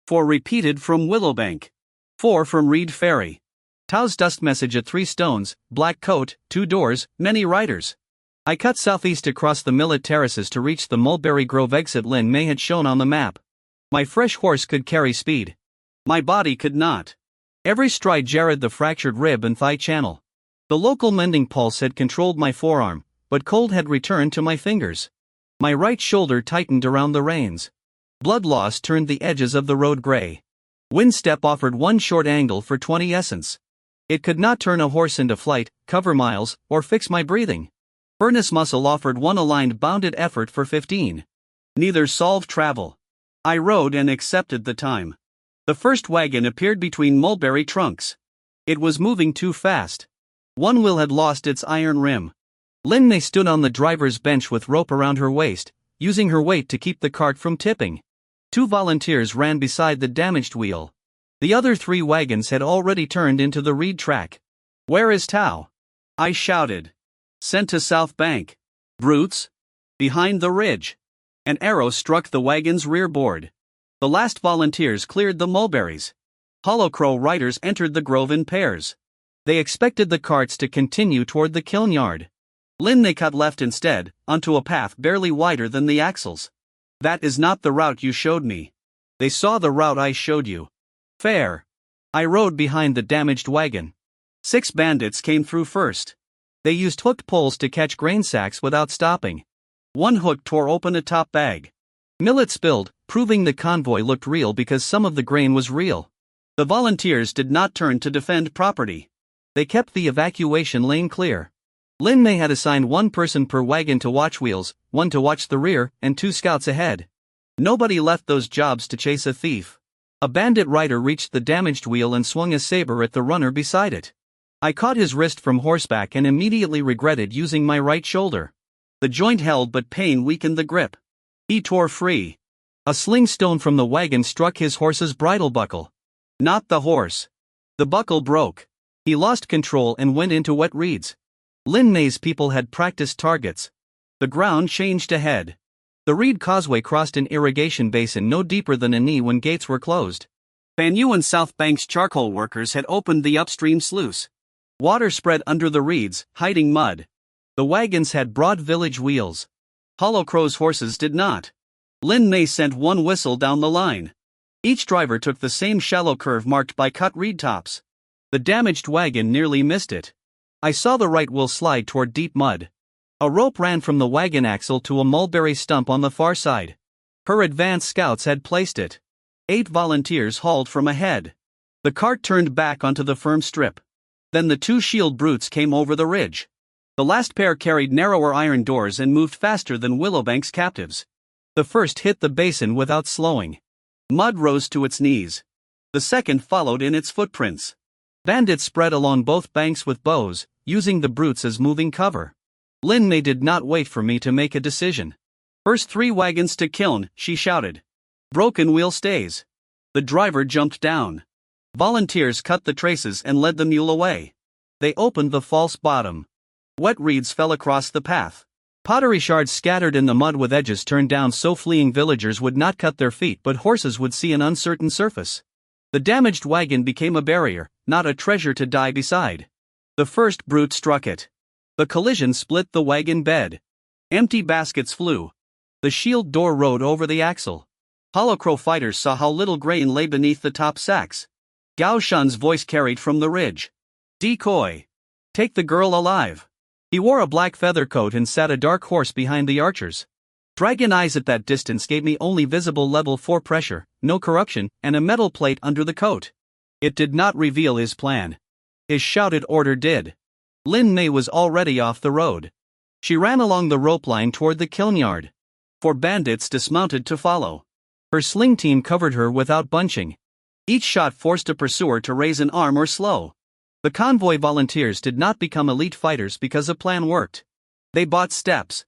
4 repeated from Willowbank. 4 from Reed Ferry. Tao's dust message at 3 stones, black coat, 2 doors, many riders. I cut southeast across the Millet terraces to reach the Mulberry Grove exit Lin Mei had shown on the map. My fresh horse could carry speed. My body could not. Every stride jarred the fractured rib and thigh channel. The local mending pulse had controlled my forearm, but cold had returned to my fingers. My right shoulder tightened around the reins. Blood loss turned the edges of the road gray. Wind step offered 1 short angle for 20 essence. It could not turn a horse into flight, cover miles, or fix my breathing. Furnace muscle offered 1 aligned bounded effort for 15. Neither solved travel. I rode and accepted the time. The first wagon appeared between mulberry trunks. It was moving too fast. One wheel had lost its iron rim. Lin stood on the driver's bench with rope around her waist, using her weight to keep the cart from tipping. 2 volunteers ran beside the damaged wheel. The other 3 wagons had already turned into the reed track. "Where is Tao?" I shouted. "Sent to South Bank. Brutes? Behind the ridge." An arrow struck the wagon's rear board. The last volunteers cleared the mulberries. Hollow Crow riders entered the grove in pairs. They expected the carts to continue toward the kiln yard. Lin cut left instead, onto a path barely wider than the axles. "That is not the route you showed me." "They saw the route I showed you." "Fair." I rode behind the damaged wagon. 6 bandits came through first. They used hooked poles to catch grain sacks without stopping. One hook tore open a top bag. Millet spilled, proving the convoy looked real because some of the grain was real. The volunteers did not turn to defend property. They kept the evacuation lane clear. Lin had assigned 1 person per wagon to watch wheels, 1 to watch the rear, and 2 scouts ahead. Nobody left those jobs to chase a thief. A bandit rider reached the damaged wheel and swung a saber at the runner beside it. I caught his wrist from horseback and immediately regretted using my right shoulder. The joint held but pain weakened the grip. He tore free. A sling stone from the wagon struck his horse's bridle buckle. Not the horse. The buckle broke. He lost control and went into wet reeds. Lin's people had practiced targets. The ground changed ahead. The reed causeway crossed an irrigation basin no deeper than a knee when gates were closed. Banyu and South Bank's charcoal workers had opened the upstream sluice. Water spread under the reeds, hiding mud. The wagons had broad village wheels. Hollow Crow's horses did not. Lin sent 1 whistle down the line. Each driver took the same shallow curve marked by cut reed tops. The damaged wagon nearly missed it. I saw the right wheel slide toward deep mud. A rope ran from the wagon axle to a mulberry stump on the far side. Her advance scouts had placed it. 8 volunteers hauled from ahead. The cart turned back onto the firm strip. Then the 2 shield brutes came over the ridge. The last pair carried narrower iron doors and moved faster than Willowbank's captives. The first hit the basin without slowing. Mud rose to its knees. The second followed in its footprints. Bandits spread along both banks with bows, using the brutes as moving cover. Lin did not wait for me to make a decision. "First 3 wagons to Kiln," she shouted. "Broken wheel stays." The driver jumped down. Volunteers cut the traces and led the mule away. They opened the false bottom. Wet reeds fell across the path. Pottery shards scattered in the mud with edges turned down so fleeing villagers would not cut their feet but horses would see an uncertain surface. The damaged wagon became a barrier, not a treasure to die beside. The first brute struck it. The collision split the wagon bed. Empty baskets flew. The shield door rode over the axle. Hollow Crow fighters saw how little grain lay beneath the top sacks. Gao Shun's voice carried from the ridge. "Decoy! Take the girl alive." He wore a black feather coat and sat a dark horse behind the archers. Dragon eyes at that distance gave me only visible level 4 pressure, no corruption, and a metal plate under the coat. It did not reveal his plan. His shouted order did. Lin was already off the road. She ran along the rope line toward the kiln yard. 4 bandits dismounted to follow. Her sling team covered her without bunching. Each shot forced a pursuer to raise an arm or slow. The convoy volunteers did not become elite fighters because a plan worked. They bought steps.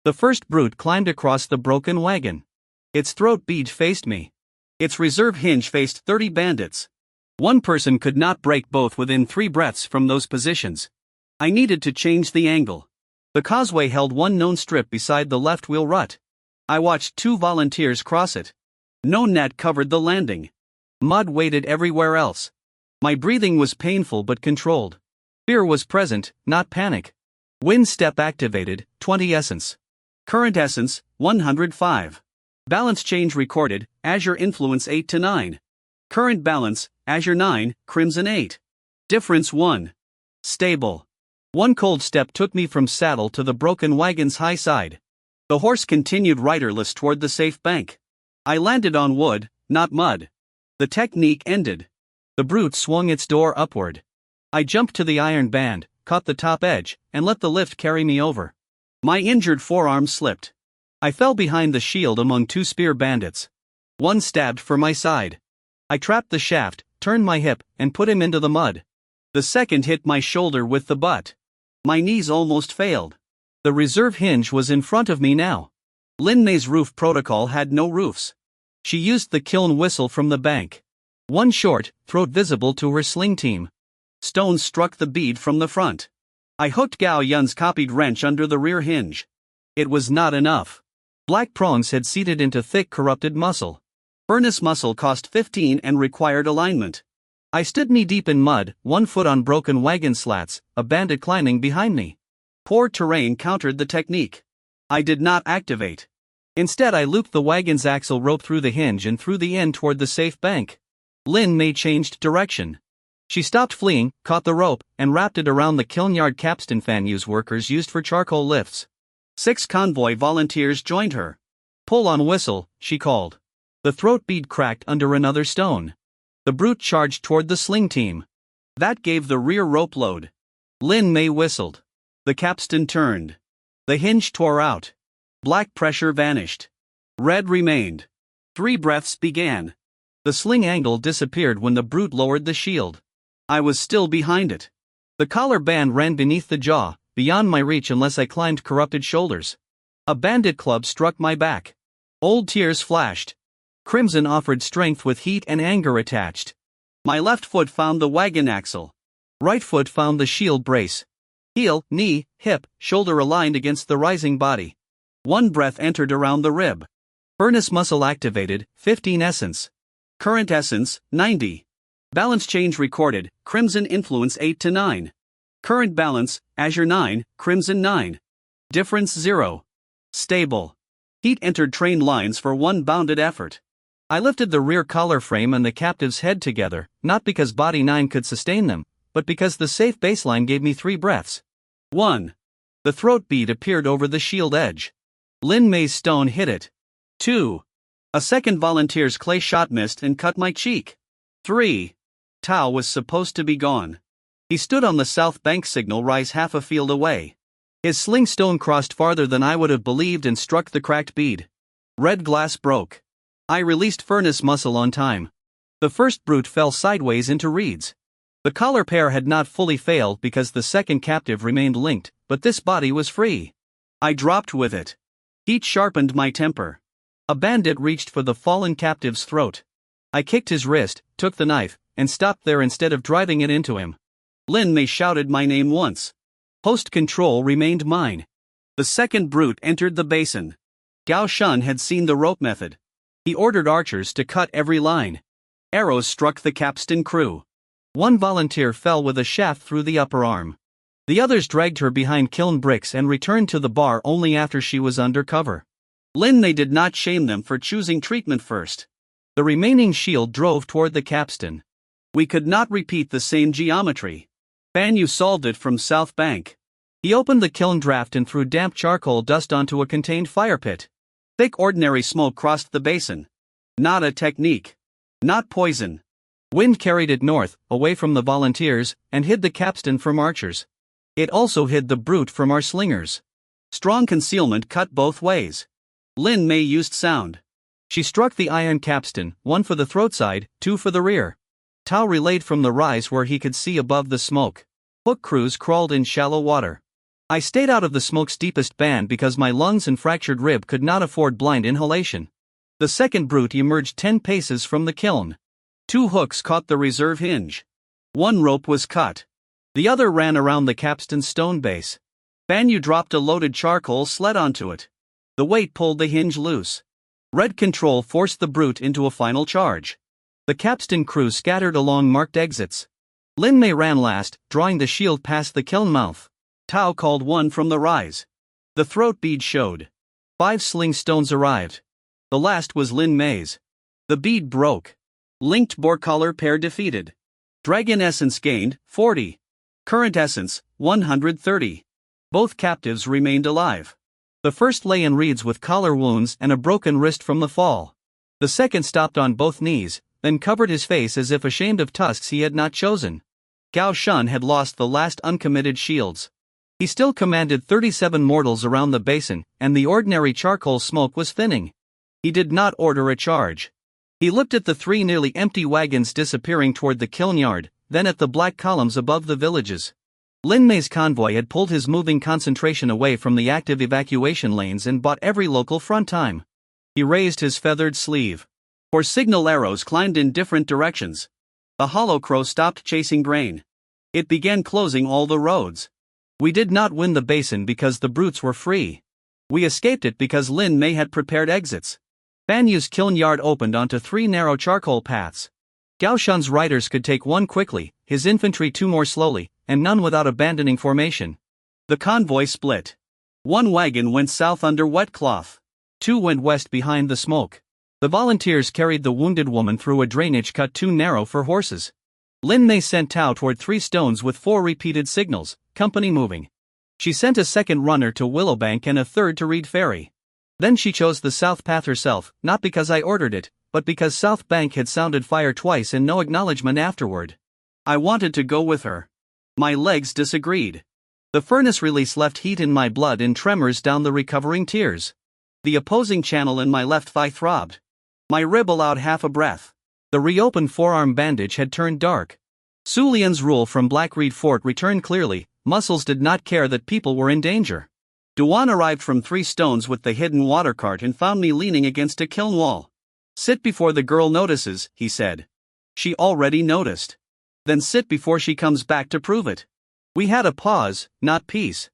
The first brute climbed across the broken wagon. Its throat bead faced me. Its reserve hinge faced 30 bandits. 1 person could not break both within 3 breaths from those positions. I needed to change the angle. The causeway held 1 known strip beside the left wheel rut. I watched 2 volunteers cross it. No net covered the landing. Mud waded everywhere else. My breathing was painful but controlled. Fear was present, not panic. Wind step activated, 20 essence. Current essence, 105. Balance change recorded, Azure influence 8 to 9. Current balance, Azure 9, Crimson 8. Difference 1. Stable. 1 cold step took me from saddle to the broken wagon's high side. The horse continued riderless toward the safe bank. I landed on wood, not mud. The technique ended. The brute swung its door upward. I jumped to the iron band, caught the top edge, and let the lift carry me over. My injured forearm slipped. I fell behind the shield among 2 spear bandits. One stabbed for my side. I trapped the shaft, turned my hip, and put him into the mud. The second hit my shoulder with the butt. My knees almost failed. The reserve hinge was in front of me now. Lin May's roof protocol had no roofs. She used the kiln whistle from the bank. One short, throat visible to her sling team. Stones struck the bead from the front. I hooked Gao Yun's copied wrench under the rear hinge. It was not enough. Black prongs had seated into thick corrupted muscle. Furnace muscle cost 15 and required alignment. I stood knee-deep in mud, 1 foot on broken wagon slats, a bandit climbing behind me. Poor terrain countered the technique. I did not activate. Instead I looped the wagon's axle rope through the hinge and threw the end toward the safe bank. Lin May changed direction. She stopped fleeing, caught the rope, and wrapped it around the kiln yard capstan fan use workers used for charcoal lifts. 6 convoy volunteers joined her. Pull on whistle, she called. The throat bead cracked under another stone. The brute charged toward the sling team. That gave the rear rope load. Lin May whistled. The capstan turned. The hinge tore out. Black pressure vanished. Red remained. 3 breaths began. The sling angle disappeared when the brute lowered the shield. I was still behind it. The collar band ran beneath the jaw, beyond my reach unless I climbed corrupted shoulders. A bandit club struck my back. Old tears flashed. Crimson offered strength with heat and anger attached. My left foot found the wagon axle. Right foot found the shield brace. Heel, knee, hip, shoulder aligned against the rising body. 1 breath entered around the rib. Furnace muscle activated, 15 essence. Current essence, 90. Balance change recorded, Crimson influence 8 to 9. Current balance, Azure 9, Crimson 9. Difference 0. Stable. Heat entered train lines for 1 bounded effort. I lifted the rear collar frame and the captive's head together, not because body 9 could sustain them, but because the safe baseline gave me 3 breaths. 1. The throat bead appeared over the shield edge. Lin May's stone hit it. 2. A second volunteer's clay shot missed and cut my cheek. 3. Tao was supposed to be gone. He stood on the south bank signal rise half a field away. His sling stone crossed farther than I would have believed and struck the cracked bead. Red glass broke. I released furnace muscle on time. The first brute fell sideways into reeds. The collar pair had not fully failed because the second captive remained linked, but this body was free. I dropped with it. Heat sharpened my temper. A bandit reached for the fallen captive's throat. I kicked his wrist, took the knife, and stopped there instead of driving it into him. Lin May shouted my name once. Host control remained mine. The second brute entered the basin. Gao Shun had seen the rope method. He ordered archers to cut every line. Arrows struck the capstan crew. 1 volunteer fell with a shaft through the upper arm. The others dragged her behind kiln bricks and returned to the bar only after she was under cover. Lin May did not shame them for choosing treatment first. The remaining shield drove toward the capstan. We could not repeat the same geometry. Fan Yu solved it from South Bank. He opened the kiln draft and threw damp charcoal dust onto a contained fire pit. Thick ordinary smoke crossed the basin. Not a technique. Not poison. Wind carried it north, away from the volunteers, and hid the capstan from archers. It also hid the brute from our slingers. Strong concealment cut both ways. Lin May used sound. She struck the iron capstan, 1 for the throat side, 2 for the rear. Tao relayed from the rise where he could see above the smoke. Hook crews crawled in shallow water. I stayed out of the smoke's deepest band because my lungs and fractured rib could not afford blind inhalation. The second brute emerged 10 paces from the kiln. 2 hooks caught the reserve hinge. 1 rope was cut. The other ran around the capstan stone base. Fan Yu dropped a loaded charcoal sled onto it. The weight pulled the hinge loose. Red control forced the brute into a final charge. The capstan crew scattered along marked exits. Lin May ran last, drawing the shield past the kiln mouth. Tao called 1 from the rise. The throat bead showed. 5 sling stones arrived. The last was Lin May's. The bead broke. Linked boar collar pair defeated. Dragon essence gained, 40. Current essence, 130. Both captives remained alive. The first lay in reeds with collar wounds and a broken wrist from the fall. The second stopped on both knees, then covered his face as if ashamed of tusks he had not chosen. Gao Shun had lost the last uncommitted shields. He still commanded 37 mortals around the basin, and the ordinary charcoal smoke was thinning. He did not order a charge. He looked at the 3 nearly empty wagons disappearing toward the kiln yard, then at the black columns above the villages. Lin Mei's convoy had pulled his moving concentration away from the active evacuation lanes and bought every local front time. He raised his feathered sleeve. 4 signal arrows climbed in different directions. The hollow crow stopped chasing grain. It began closing all the roads. We did not win the basin because the brutes were free. We escaped it because Lin Mei had prepared exits. Fan Yu's kiln yard opened onto 3 narrow charcoal paths. Gao Shun's riders could take 1 quickly, his infantry 2 more slowly, and none without abandoning formation. The convoy split. 1 wagon went south under wet cloth. 2 went west behind the smoke. The volunteers carried the wounded woman through a drainage cut too narrow for horses. Lin Mei sent Tao toward 3 stones with 4 repeated signals, company moving. She sent a second runner to Willowbank and a third to Reed Ferry. Then she chose the south path herself, not because I ordered it, but because South Bank had sounded fire twice and no acknowledgement afterward. I wanted to go with her. My legs disagreed. The furnace release left heat in my blood and tremors down the recovering tears. The opposing channel in my left thigh throbbed. My rib allowed half a breath. The reopened forearm bandage had turned dark. Su Lian's rule from Blackreed Fort returned clearly. Muscles did not care that people were in danger. Duan arrived from 3 stones with the hidden water cart and found me leaning against a kiln wall. Sit before the girl notices, he said. She already noticed. Then sit before she comes back to prove it. We had a pause, not peace.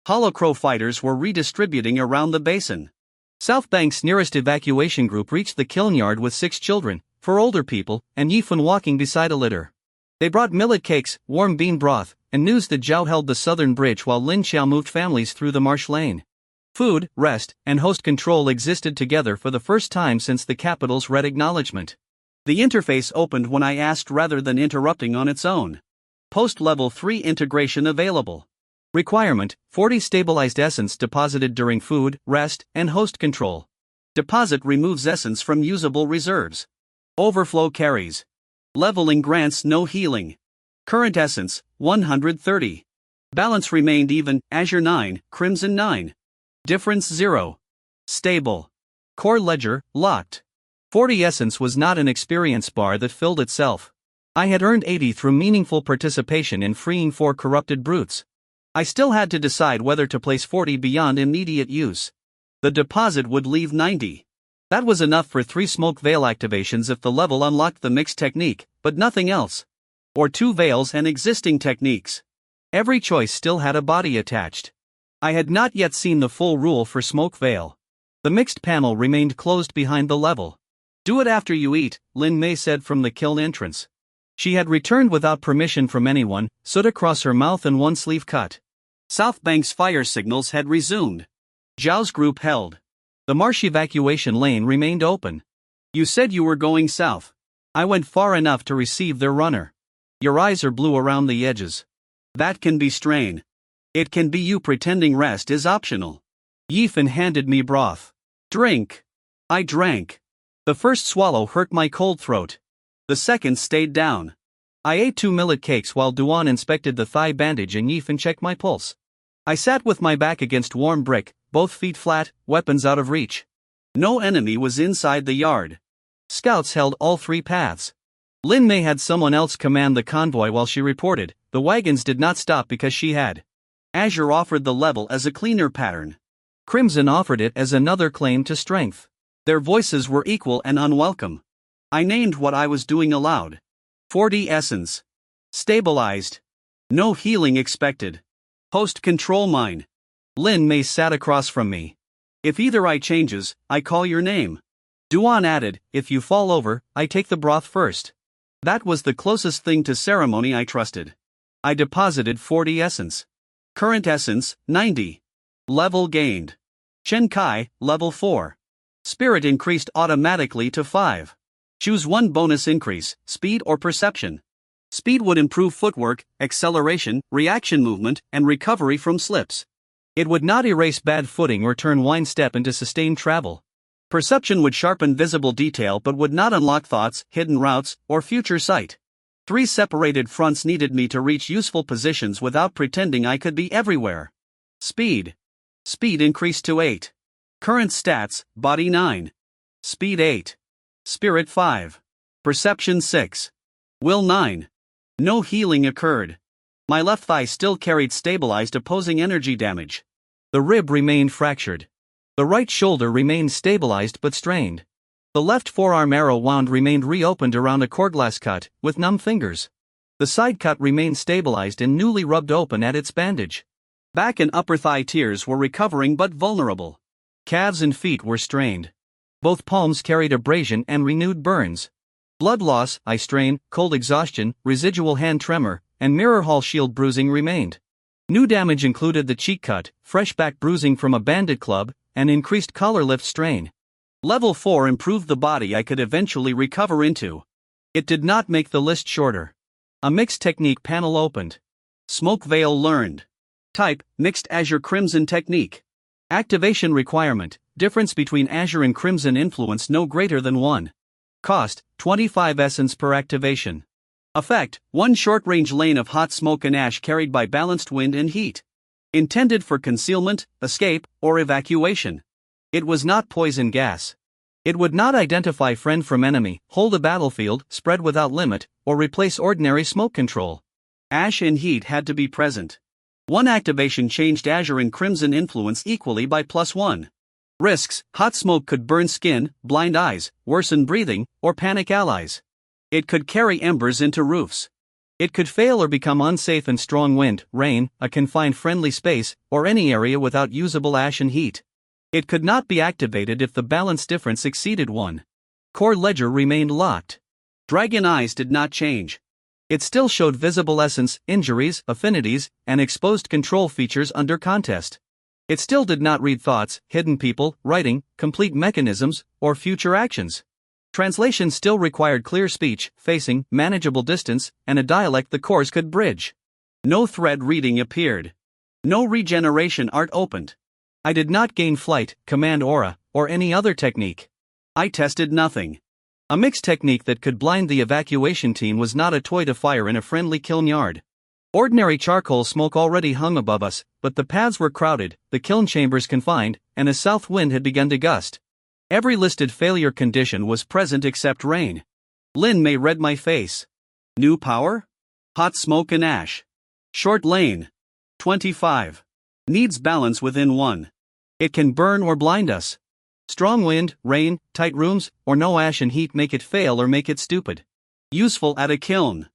Hollow Crow fighters were redistributing around the basin. South Bank's nearest evacuation group reached the kiln yard with 6 children, 4 older people, and Yifun walking beside a litter. They brought millet cakes, warm bean broth, and news that Zhao held the southern bridge while Lin Xiao moved families through the marsh lane. Food, rest, and host control existed together for the first time since the capital's red acknowledgement. The interface opened when I asked rather than interrupting on its own. Post-level 3 integration available. Requirement: 40 stabilized essence deposited during food, rest, and host control. Deposit removes essence from usable reserves. Overflow carries. Leveling grants no healing. Current essence, 130. Balance remained even, Azure 9, Crimson 9. Difference 0. Stable. Core ledger, locked. 40 essence was not an experience bar that filled itself. I had earned 80 through meaningful participation in freeing 4 corrupted brutes. I still had to decide whether to place 40 beyond immediate use. The deposit would leave 90. That was enough for 3 smoke veil activations if the level unlocked the mixed technique, but nothing else. Or 2 veils and existing techniques. Every choice still had a body attached. I had not yet seen the full rule for smoke veil. The mixed panel remained closed behind the level. Do it after you eat, Lin Mei said from the kiln entrance. She had returned without permission from anyone, soot across her mouth and 1 sleeve cut. South Bank's fire signals had resumed. Zhao's group held. The marsh evacuation lane remained open. You said you were going south. I went far enough to receive their runner. Your eyes are blue around the edges. That can be strain. It can be you pretending rest is optional. Yifan handed me broth. Drink. I drank. The first swallow hurt my cold throat. The second stayed down. I ate 2 millet cakes while Duan inspected the thigh bandage and Yifan checked my pulse. I sat with my back against warm brick, both feet flat, weapons out of reach. No enemy was inside the yard. Scouts held all 3 paths. Lin Mei had someone else command the convoy while she reported. The wagons did not stop because she had. Azure offered the level as a cleaner pattern. Crimson offered it as another claim to strength. Their voices were equal and unwelcome. I named what I was doing aloud. 40 essence. Stabilized. No healing expected. Host control mine. Lin Mei sat across from me. If either eye changes, I call your name. Duan added, if you fall over, I take the broth first. That was the closest thing to ceremony I trusted. I deposited 40 essence. Current essence, 90. Level gained. Chen Kai, level 4. Spirit increased automatically to 5. Choose 1 bonus increase, speed or perception. Speed would improve footwork, acceleration, reaction movement, and recovery from slips. It would not erase bad footing or turn wine step into sustained travel. Perception would sharpen visible detail but would not unlock thoughts, hidden routes, or future sight. 3 separated fronts needed me to reach useful positions without pretending I could be everywhere. Speed. Speed increased to 8. Current stats, body 9. Speed 8. Spirit 5. Perception 6. Will 9. No healing occurred. My left thigh still carried stabilized opposing energy damage. The rib remained fractured. The right shoulder remained stabilized but strained. The left forearm arrow wound remained reopened around a corglass cut, with numb fingers. The side cut remained stabilized and newly rubbed open at its bandage. Back and upper thigh tiers were recovering but vulnerable. Calves and feet were strained. Both palms carried abrasion and renewed burns. Blood loss, eye strain, cold exhaustion, residual hand tremor, and mirror hall shield bruising remained. New damage included the cheek cut, fresh back bruising from a bandit club, and increased collar lift strain. Level 4 improved the body I could eventually recover into. It did not make the list shorter. A mixed technique panel opened. Smoke Veil learned. Type, Mixed Azure Crimson Technique. Activation requirement, difference between Azure and Crimson influence no greater than 1. Cost, 25 essence per activation. Effect, 1 short-range lane of hot smoke and ash carried by balanced wind and heat. Intended for concealment, escape, or evacuation. It was not poison gas. It would not identify friend from enemy, hold a battlefield, spread without limit, or replace ordinary smoke control. Ash and heat had to be present. One activation changed Azure and Crimson influence equally by +1. Risks, hot smoke could burn skin, blind eyes, worsen breathing, or panic allies. It could carry embers into roofs. It could fail or become unsafe in strong wind, rain, a confined friendly space, or any area without usable ash and heat. It could not be activated if the balance difference exceeded 1. Core ledger remained locked. Dragon Eyes did not change. It still showed visible essence, injuries, affinities, and exposed control features under contest. It still did not read thoughts, hidden people, writing, complete mechanisms, or future actions. Translation still required clear speech, facing, manageable distance, and a dialect the cores could bridge. No thread reading appeared. No regeneration art opened. I did not gain flight, command aura, or any other technique. I tested nothing. A mixed technique that could blind the evacuation team was not a toy to fire in a friendly kiln yard. Ordinary charcoal smoke already hung above us, but the paths were crowded, the kiln chambers confined, and a south wind had begun to gust. Every listed failure condition was present except rain. Lin May read my face. New power? Hot smoke and ash. Short lane. 25. Needs balance within 1. It can burn or blind us. Strong wind, rain, tight rooms, or no ash and heat make it fail or make it stupid. Useful at a kiln.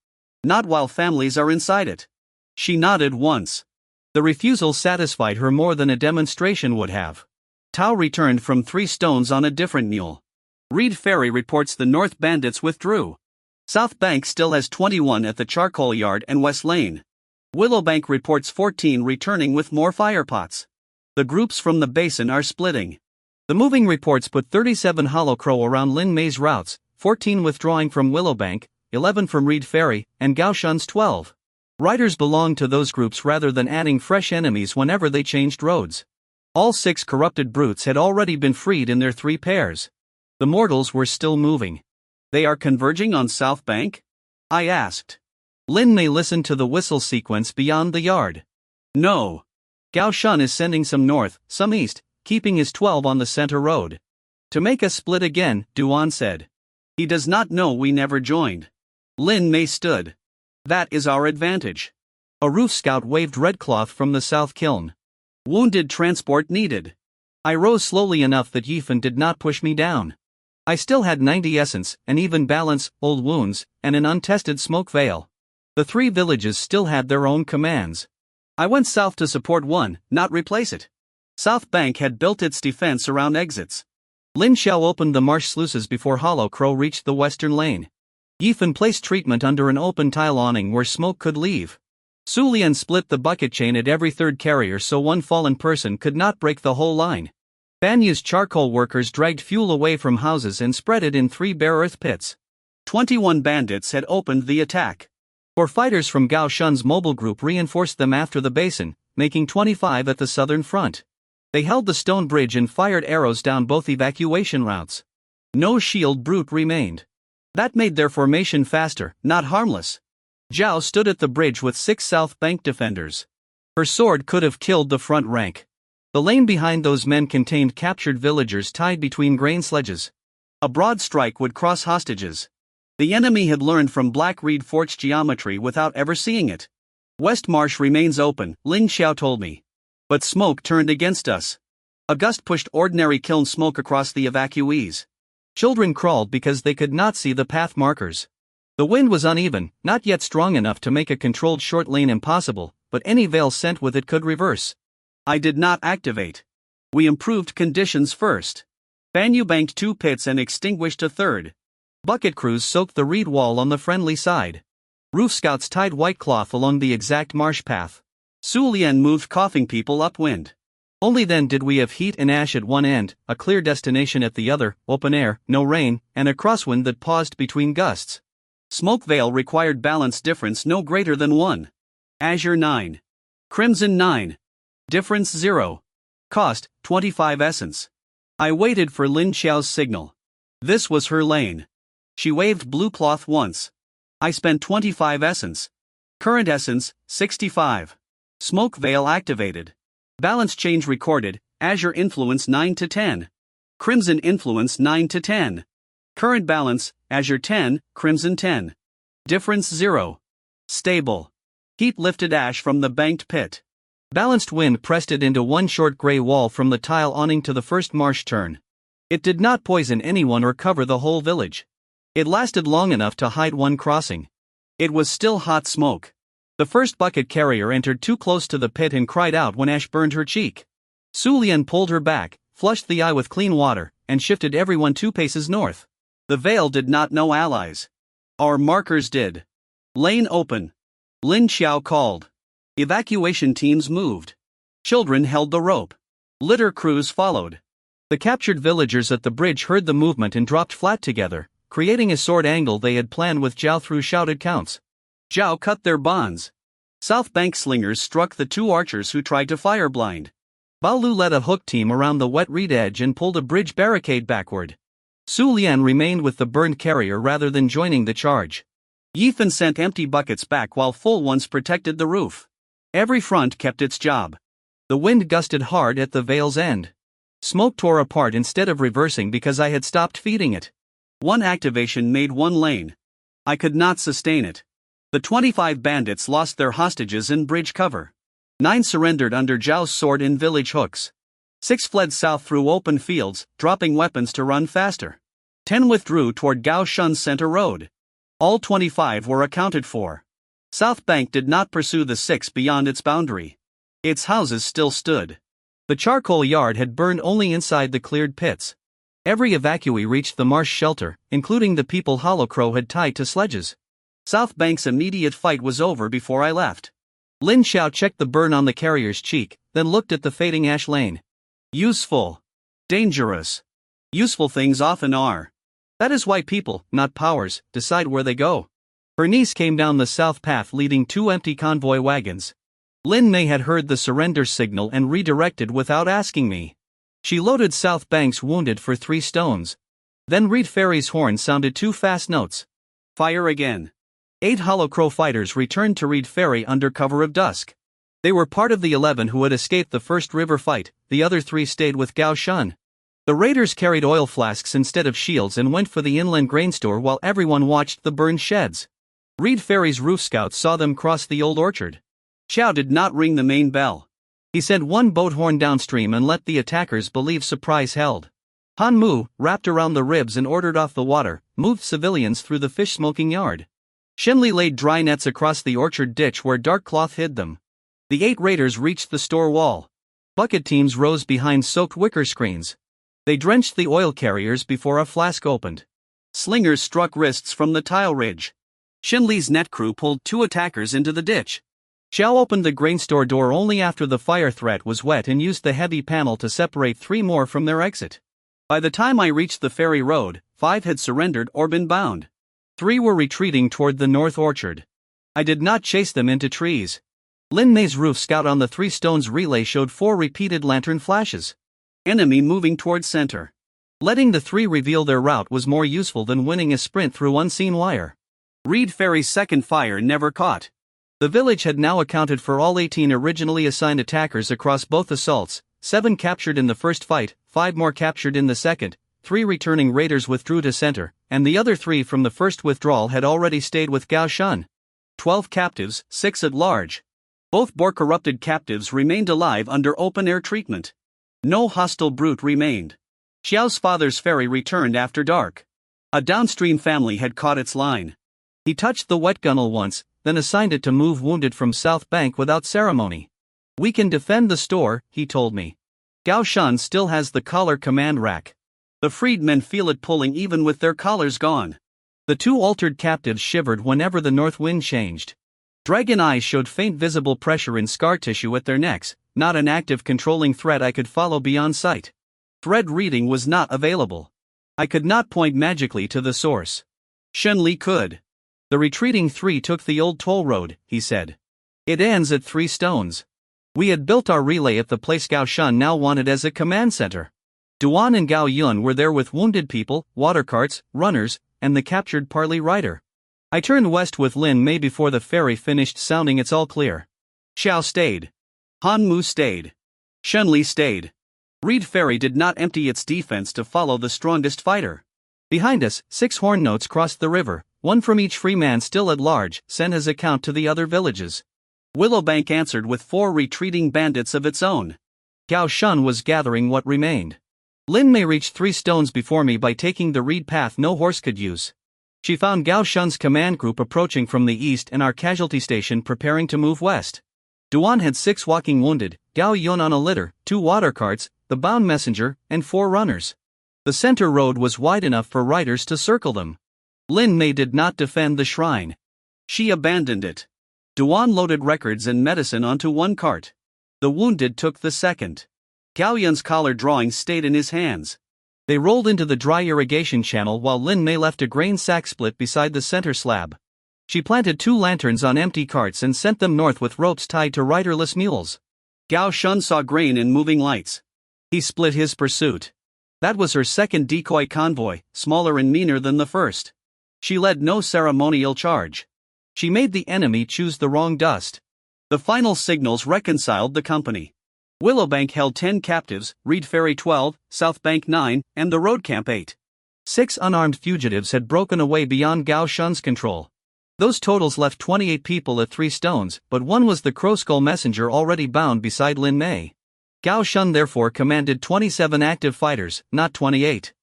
Not while families are inside it. She nodded once. The refusal satisfied her more than a demonstration would have. Tao returned from 3 stones on a different mule. Reed Ferry reports the North bandits withdrew. South Bank still has 21 at the charcoal yard and West Lane. Willowbank reports 14 returning with more firepots. The groups from the basin are splitting. The moving reports put 37 Hollow Crow around Lin May's routes, 14 withdrawing from Willowbank, 11 from Reed Ferry, and Gaoshun's 12. Riders belonged to those groups rather than adding fresh enemies whenever they changed roads. All 6 corrupted brutes had already been freed in their 3 pairs. The mortals were still moving. They are converging on South Bank? I asked. Lin May listened to the whistle sequence beyond the yard. No. Gao Shun is sending some north, some east, keeping his 12 on the center road. To make us split again, Duan said. He does not know we never joined. Lin May stood. That is our advantage. A roof scout waved red cloth from the south kiln. Wounded transport needed. I rose slowly enough that Yifan did not push me down. I still had 90 essence, an even balance, old wounds, and an untested smoke veil. The 3 villages still had their own commands. I went south to support one, not replace it. South Bank had built its defense around exits. Lin Xiao opened the marsh sluices before Hollow Crow reached the western lane. Yifan placed treatment under an open tile awning where smoke could leave. Su Lian split the bucket chain at every 3rd carrier so one fallen person could not break the whole line. Banyu's charcoal workers dragged fuel away from houses and spread it in 3 bare earth pits. 21 bandits had opened the attack. 4 fighters from Gao Shun's mobile group reinforced them after the basin, making 25 at the southern front. They held the stone bridge and fired arrows down both evacuation routes. No shield brute remained. That made their formation faster, not harmless. Zhao stood at the bridge with 6 South Bank defenders. Her sword could have killed the front rank. The lane behind those men contained captured villagers tied between grain sledges. A broad strike would cross hostages. The enemy had learned from Black Reed Fort's geometry without ever seeing it. West Marsh remains open, Lin Xiao told me. But smoke turned against us. A gust pushed ordinary kiln smoke across the evacuees. Children crawled because they could not see the path markers. The wind was uneven, not yet strong enough to make a controlled short lane impossible, but any veil sent with it could reverse. I did not activate. We improved conditions first. Banyu banked 2 pits and extinguished a third. Bucket crews soaked the reed wall on the friendly side. Roof scouts tied white cloth along the exact marsh path. Su Lian moved coughing people upwind. Only then did we have heat and ash at one end, a clear destination at the other, open air, no rain, and a crosswind that paused between gusts. Smoke veil required balance difference no greater than 1. Azure 9. Crimson 9. Difference 0. Cost, 25 essence. I waited for Lin Xiao's signal. This was her lane. She waved blue cloth once. I spent 25 essence. Current essence, 65. Smoke veil activated. Balance change recorded, Azure influence 9 to 10. Crimson influence 9 to 10. Current balance, Azure 10, Crimson 10. Difference 0. Stable. Heat lifted ash from the banked pit. Balanced wind pressed it into one short gray wall from the tile awning to the first marsh turn. It did not poison anyone or cover the whole village. It lasted long enough to hide one crossing. It was still hot smoke. The first bucket carrier entered too close to the pit and cried out when ash burned her cheek. Su Lian pulled her back, flushed the eye with clean water, and shifted everyone 2 paces north. The veil did not know allies. Our markers did. Lane open. Lin Xiao called. Evacuation teams moved. Children held the rope. Litter crews followed. The captured villagers at the bridge heard the movement and dropped flat together, creating a sword angle they had planned with Zhao through shouted counts. Zhao cut their bonds. South Bank slingers struck the 2 archers who tried to fire blind. Baolu led a hook team around the wet reed edge and pulled a bridge barricade backward. Su Lian remained with the burned carrier rather than joining the charge. Yifan sent empty buckets back while full ones protected the roof. Every front kept its job. The wind gusted hard at the veil's end. Smoke tore apart instead of reversing because I had stopped feeding it. One activation made 1 lane. I could not sustain it. The 25 bandits lost their hostages in bridge cover. 9 surrendered under Zhao's sword in village hooks. 6 fled south through open fields, dropping weapons to run faster. 10 withdrew toward Gao Shun's center road. All 25 were accounted for. South Bank did not pursue the 6 beyond its boundary. Its houses still stood. The charcoal yard had burned only inside the cleared pits. Every evacuee reached the marsh shelter, including the people Hollowcrow had tied to sledges. South Bank's immediate fight was over before I left. Lin Xiao checked the burn on the carrier's cheek, then looked at the fading ash lane. Useful. Dangerous. Useful things often are. That is why people, not powers, decide where they go. Her niece came down the south path leading 2 empty convoy wagons. Lin Mei had heard the surrender signal and redirected without asking me. She loaded South Bank's wounded for 3 stones. Then Reed Ferry's horn sounded 2 fast notes. Fire again. 8 Hollowcrow fighters returned to Reed Ferry under cover of dusk. They were part of the 11 who had escaped the first river fight, the other 3 stayed with Gao Shun. The raiders carried oil flasks instead of shields and went for the inland grain store while everyone watched the burned sheds. Reed Ferry's roof scouts saw them cross the old orchard. Xiao did not ring the main bell. He sent 1 boat horn downstream and let the attackers believe surprise held. Han Mu, wrapped around the ribs and ordered off the water, moved civilians through the fish-smoking yard. Shenli laid dry nets across the orchard ditch where dark cloth hid them. The 8 raiders reached the store wall. Bucket teams rose behind soaked wicker screens. They drenched the oil carriers before a flask opened. Slingers struck wrists from the tile ridge. Shenli's net crew pulled 2 attackers into the ditch. Xiao opened the grain store door only after the fire threat was wet and used the heavy panel to separate 3 more from their exit. By the time I reached the ferry road, 5 had surrendered or been bound. 3 were retreating toward the north orchard. I did not chase them into trees. Lin Mei's roof scout on the 3 stones relay showed 4 repeated lantern flashes. Enemy moving toward center. Letting the 3 reveal their route was more useful than winning a sprint through unseen wire. Reed Ferry's second fire never caught. The village had now accounted for all 18 originally assigned attackers across both assaults, 7 captured in the first fight, 5 more captured in the second, 3 returning raiders withdrew to center, and the other 3 from the first withdrawal had already stayed with Gao Shun. 12 captives, 6 at large. Both Boer-corrupted captives remained alive under open-air treatment. No hostile brute remained. Xiao's father's ferry returned after dark. A downstream family had caught its line. He touched the wet gunnel once, then assigned it to move wounded from South Bank without ceremony. "We can defend the store," he told me. Gao Shun still has the collar command rack. The freedmen feel it pulling even with their collars gone. The 2 altered captives shivered whenever the north wind changed. Dragon eyes showed faint visible pressure in scar tissue at their necks, not an active controlling threat I could follow beyond sight. Thread reading was not available. I could not point magically to the source. Shun Li could. "The retreating 3 took the old toll road," he said. "It ends at 3 stones. We had built our relay at the place Gao Shun now wanted as a command center. Duan and Gao Yun were there with wounded people, water carts, runners, and the captured Parley rider. I turned west with Lin Mei before the ferry finished sounding its all clear. Xiao stayed. Han Mu stayed. Shun Li stayed. Reed Ferry did not empty its defense to follow the strongest fighter. Behind us, 6 horn notes crossed the river, 1 from each free man still at large, sent his account to the other villages. Willowbank answered with 4 retreating bandits of its own. Gao Shun was gathering what remained. Lin Mei reached 3 stones before me by taking the reed path no horse could use. She found Gao Shun's command group approaching from the east and our casualty station preparing to move west. Duan had 6 walking wounded, Gao Yun on a litter, 2 water carts, the bound messenger, and 4 runners. The center road was wide enough for riders to circle them. Lin Mei did not defend the shrine. She abandoned it. Duan loaded records and medicine onto 1 cart. The wounded took the second. Gao Yun's collar drawings stayed in his hands. They rolled into the dry irrigation channel while Lin Mei left a grain sack split beside the center slab. She planted 2 lanterns on empty carts and sent them north with ropes tied to riderless mules. Gao Shun saw grain in moving lights. He split his pursuit. That was her second decoy convoy, smaller and meaner than the first. She led no ceremonial charge. She made the enemy choose the wrong dust. The final signals reconciled the company. Willowbank held 10 captives, Reed Ferry 12, South Bank 9, and the road camp 8. 6 unarmed fugitives had broken away beyond Gao Shun's control. Those totals left 28 people at 3 stones, but 1 was the Crow Skull messenger already bound beside Lin Mei. Gao Shun therefore commanded 27 active fighters, not 28.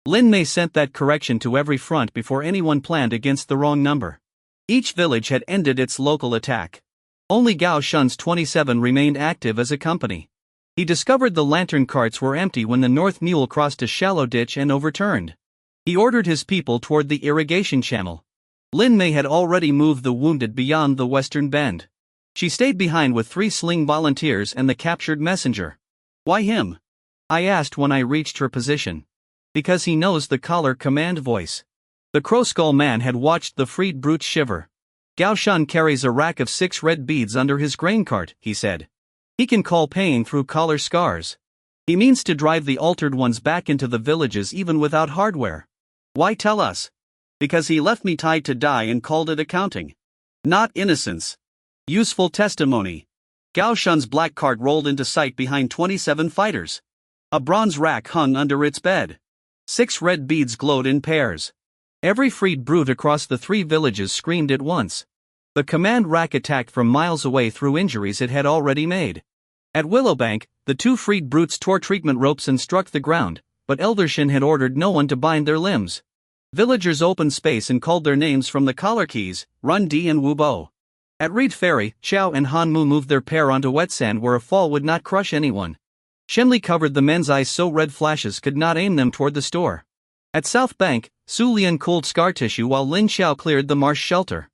Lin Mei sent that correction to every front before anyone planned against the wrong number. Each village had ended its local attack. Only Gao Shun's 27 remained active as a company. He discovered the lantern carts were empty when the North Mule crossed a shallow ditch and overturned. He ordered his people toward the irrigation channel. Lin Mei had already moved the wounded beyond the western bend. She stayed behind with 3 sling volunteers and the captured messenger. "Why him?" I asked when I reached her position. "Because he knows the collar command voice." The Crow Skull man had watched the freed brute shiver. "Gao Shun carries a rack of 6 red beads under his grain cart," he said. "He can call pain through collar scars. He means to drive the altered ones back into the villages even without hardware." "Why tell us?" "Because he left me tied to die and called it accounting. Not innocence. Useful testimony." Gao Shun's black cart rolled into sight behind 27 fighters. A bronze rack hung under its bed. 6 red beads glowed in pairs. Every freed brute across the 3 villages screamed at once. The command rack attacked from miles away through injuries it had already made. At Willowbank, the 2 freed brutes tore treatment ropes and struck the ground, but Eldershin had ordered no one to bind their limbs. Villagers opened space and called their names from the collar keys, Run Di and Wu Bo. At Reed Ferry, Xiao and Han Mu moved their pair onto wet sand where a fall would not crush anyone. Shenli covered the men's eyes so red flashes could not aim them toward the store. At South Bank, Su Lian cooled scar tissue while Lin Xiao cleared the marsh shelter.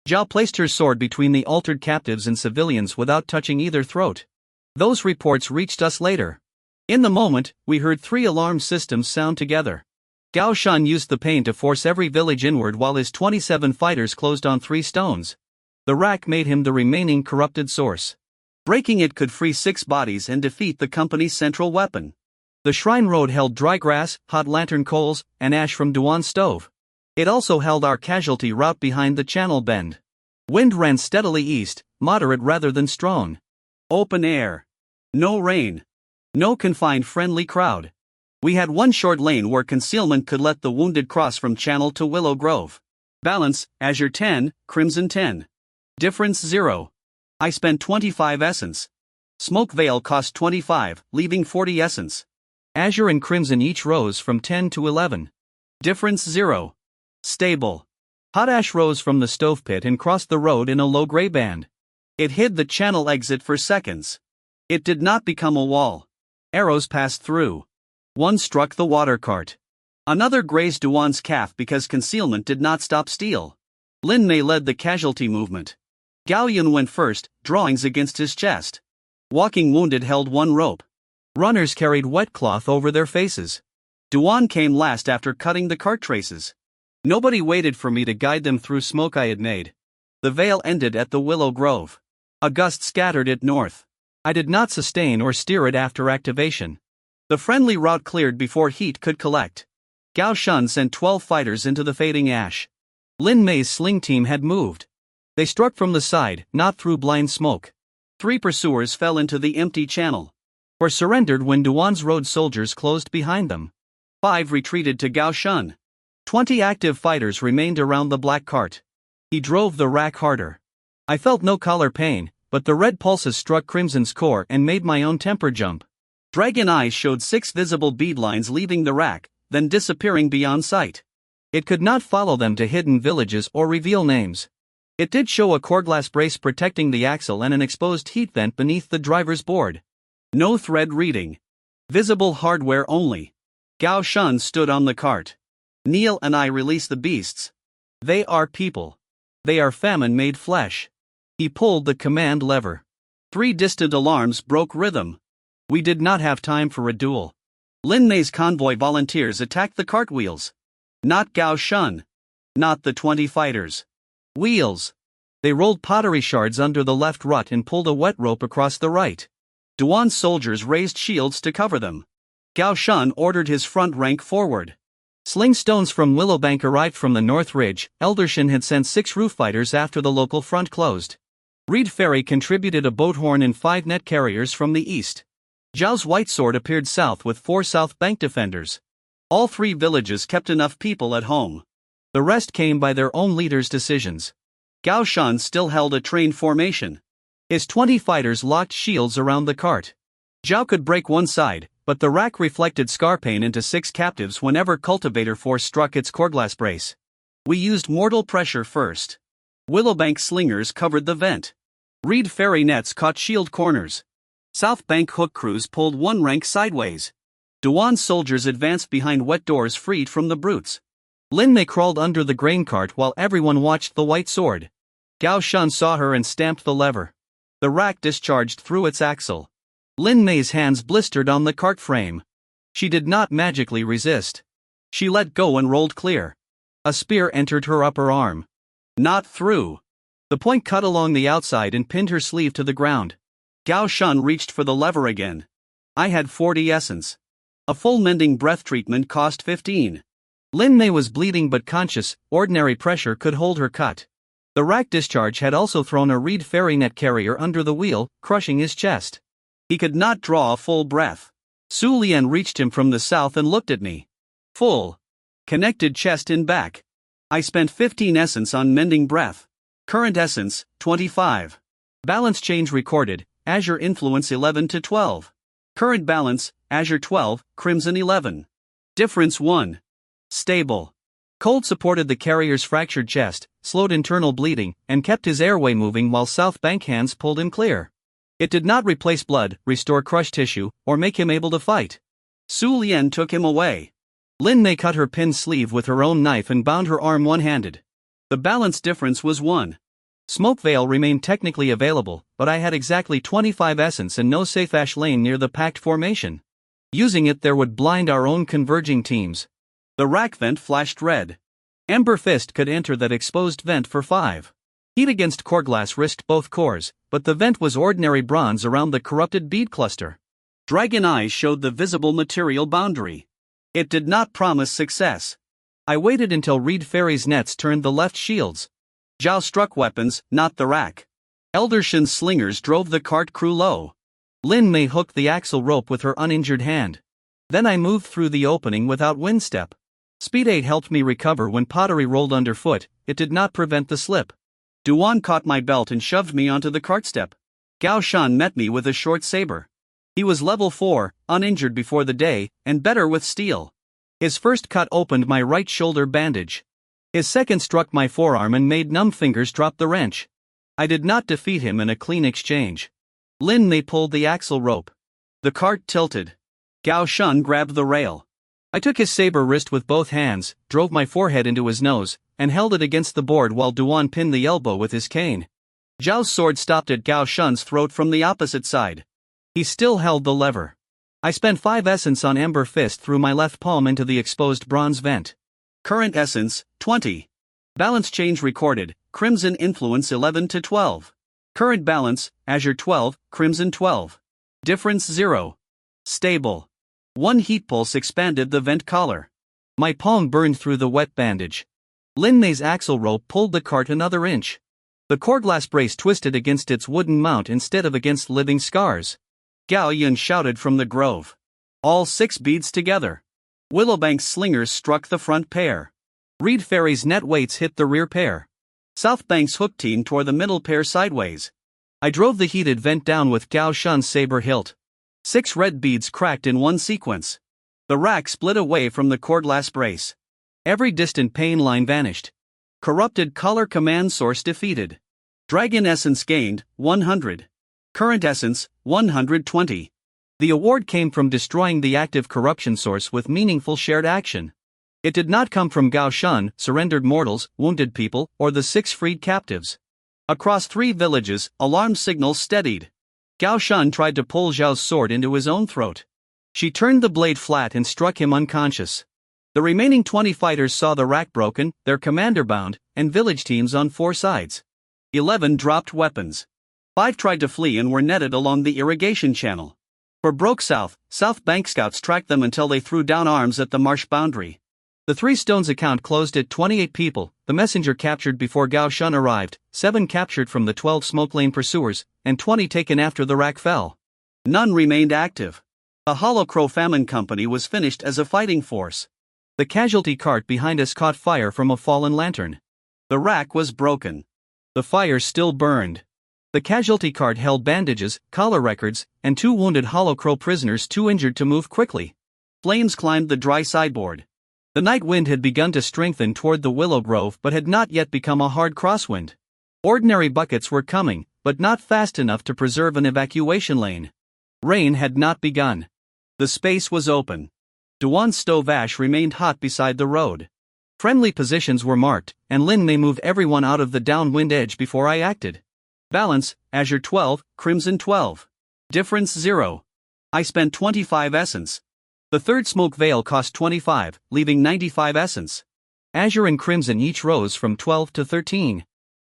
Zhao placed her sword between the altered captives and civilians without touching either throat. Those reports reached us later. In the moment, we heard 3 alarm systems sound together. Gao Shun used the pain to force every village inward while his 27 fighters closed on 3 stones. The rack made him the remaining corrupted source. Breaking it could free 6 bodies and defeat the company's central weapon. The shrine road held dry grass, hot lantern coals, and ash from Duan's stove. It also held our casualty route behind the channel bend. Wind ran steadily east, moderate rather than strong. Open air. No rain. No confined friendly crowd. We had one short lane where concealment could let the wounded cross from channel to Willow Grove. Balance, Azure 10, Crimson 10. Difference 0. I spent 25 essence. Smoke Veil cost 25, leaving 40 essence. Azure and Crimson each rose from 10 to 11. Difference 0. Stable. Hot Ash rose from the stove pit and crossed the road in a low gray band. It hid the channel exit for seconds. It did not become a wall. Arrows passed through. One struck the water cart. Another grazed Duan's calf because concealment did not stop steel. Lin Mei led the casualty movement. Gao Yun went first, drawings against his chest. Walking Wounded held one rope. Runners carried wet cloth over their faces. Duan came last after cutting the cart traces. Nobody waited for me to guide them through smoke I had made. The veil ended at the Willow Grove. A gust scattered it north. I did not sustain or steer it after activation. The friendly route cleared before heat could collect. Gao Shun sent 12 fighters into the fading ash. Lin Mei's sling team had moved. They struck from the side, not through blind smoke. 3 pursuers fell into the empty channel. 4 surrendered when Duan's road soldiers closed behind them. 5 retreated to Gao Shun. 20 active fighters remained around the black cart. He drove the rack harder. I felt no collar pain, but the red pulses struck Crimson's core and made my own temper jump. Dragon Eyes showed 6 visible bead lines leaving the rack, then disappearing beyond sight. It could not follow them to hidden villages or reveal names. It did show a coreglass brace protecting the axle and an exposed heat vent beneath the driver's board. No thread reading. Visible hardware only. Gao Shun stood on the cart. Neil and I released the beasts. They are people. They are famine-made flesh. He pulled the command lever. 3 distant alarms broke rhythm. We did not have time for a duel. Lin Mei's convoy volunteers attacked the cart wheels. Not Gao Shun. Not the 20 fighters. Wheels. They rolled pottery shards under the left rut and pulled a wet rope across the right. Duan's soldiers raised shields to cover them. Gao Shun ordered his front rank forward. Sling stones from Willowbank arrived from the north ridge. Eldershin had sent 6 roof fighters after the local front closed. Reed Ferry contributed a boat horn and 5 net carriers from the east. Zhao's white sword appeared south with 4 south bank defenders. All 3 villages kept enough people at home. The rest came by their own leaders' decisions. Gao Shun still held a trained formation. His 20 fighters locked shields around the cart. Zhao could break one side, but the rack reflected Scarpain into 6 captives whenever Cultivator Force struck its coreglass brace. We used mortal pressure first. Willowbank slingers covered the vent. Reed Ferry nets caught shield corners. South Bank hook crews pulled one rank sideways. Duan's soldiers advanced behind wet doors freed from the brutes. Lin Mei crawled under the grain cart while everyone watched the white sword. Gao Shun saw her and stamped the lever. The rack discharged through its axle. Lin Mei's hands blistered on the cart frame. She did not magically resist. She let go and rolled clear. A spear entered her upper arm. Not through. The point cut along the outside and pinned her sleeve to the ground. Gao Shun reached for the lever again. I had 40 essence. A full mending breath treatment cost 15. Lin Mei was bleeding but conscious. Ordinary pressure could hold her cut. The rack discharge had also thrown a Reed Ferry net carrier under the wheel, crushing his chest. He could not draw a full breath. Su Lian reached him from the south and looked at me. Full. Connected chest and back. I spent 15 essence on mending breath. Current essence, 25. Balance change recorded, Azure Influence 11 to 12. Current balance, Azure 12, Crimson 11. Difference 1. Stable. Cold supported the carrier's fractured chest, slowed internal bleeding, and kept his airway moving while South Bank hands pulled him clear. It did not replace blood, restore crushed tissue, or make him able to fight. Su Lian took him away. Lin Mei cut her pinned sleeve with her own knife and bound her arm one-handed. The balance difference was 1. Smoke Veil remained technically available, but I had exactly 25 essence and no safe ash lane near the packed formation. Using it there would blind our own converging teams. The rack vent flashed red. Ember Fist could enter that exposed vent for 5. Heat against core glass risked both cores, but the vent was ordinary bronze around the corrupted bead cluster. Dragon Eyes showed the visible material boundary. It did not promise success. I waited until Reed Ferry's nets turned the left shields. Zhao struck weapons, not the rack. Eldershin's slingers drove the cart crew low. Lin Mei hooked the axle rope with her uninjured hand. Then I moved through the opening without windstep. Speed 8 helped me recover when pottery rolled underfoot. It did not prevent the slip. Duan caught my belt and shoved me onto the cart step. Gao Shan met me with a short saber. He was level 4, uninjured before the day, and better with steel. His first cut opened my right shoulder bandage. His second struck my forearm and made numb fingers drop the wrench. I did not defeat him in a clean exchange. Lin Mei pulled the axle rope. The cart tilted. Gao Shan grabbed the rail. I took his saber wrist with both hands, drove my forehead into his nose, and held it against the board while Duan pinned the elbow with his cane. Zhao's sword stopped at Gao Shan's throat from the opposite side. He still held the lever. I spent 5 essence on Ember Fist through my left palm into the exposed bronze vent. Current essence, 20. Balance change recorded, Crimson Influence 11 to 12. Current balance, Azure 12, Crimson 12. Difference 0. Stable. 1 heat pulse expanded the vent collar. My palm burned through the wet bandage. Lin Mei's axle rope pulled the cart another inch. The core glass brace twisted against its wooden mount instead of against living scars. Gao Yun shouted from the grove. All 6 beads together. Willowbank's slingers struck the front pair. Reed Ferry's net weights hit the rear pair. Southbank's hook team tore the middle pair sideways. I drove the heated vent down with Gao Shan's saber hilt. 6 red beads cracked in one sequence. The rack split away from the core glass brace. Every distant pain line vanished. Corrupted color command source defeated. Dragon essence gained, 100. Current essence, 120. The award came from destroying the active corruption source with meaningful shared action. It did not come from Gao Shan, surrendered mortals, wounded people, or the 6 freed captives. Across 3 villages, alarm signals steadied. Gao Shan tried to pull Zhao's sword into his own throat. She turned the blade flat and struck him unconscious. The remaining 20 fighters saw the rack broken, their commander bound, and village teams on 4 sides. 11 dropped weapons. 5 tried to flee and were netted along the irrigation channel. For broke south, South Bank scouts tracked them until they threw down arms at the marsh boundary. The 3 Stones account closed at 28 people, the messenger captured before Gao Shan arrived, 7 captured from the 12 smoke lane pursuers, and 20 taken after the rack fell. None remained active. The Hollow Crow Famine Company was finished as a fighting force. The casualty cart behind us caught fire from a fallen lantern. The rack was broken. The fire still burned. The casualty cart held bandages, collar records, and 2 wounded Hollow Crow prisoners too injured to move quickly. Flames climbed the dry sideboard. The night wind had begun to strengthen toward the willow grove but had not yet become a hard crosswind. Ordinary buckets were coming, but not fast enough to preserve an evacuation lane. Rain had not begun. The space was open. Duan's stove ash remained hot beside the road. Friendly positions were marked, and Lin Mei moved everyone out of the downwind edge before I acted. Balance, Azure 12, Crimson 12. Difference 0. I spent 25 essence. The third smoke veil cost 25, leaving 95 essence. Azure and Crimson each rose from 12 to 13.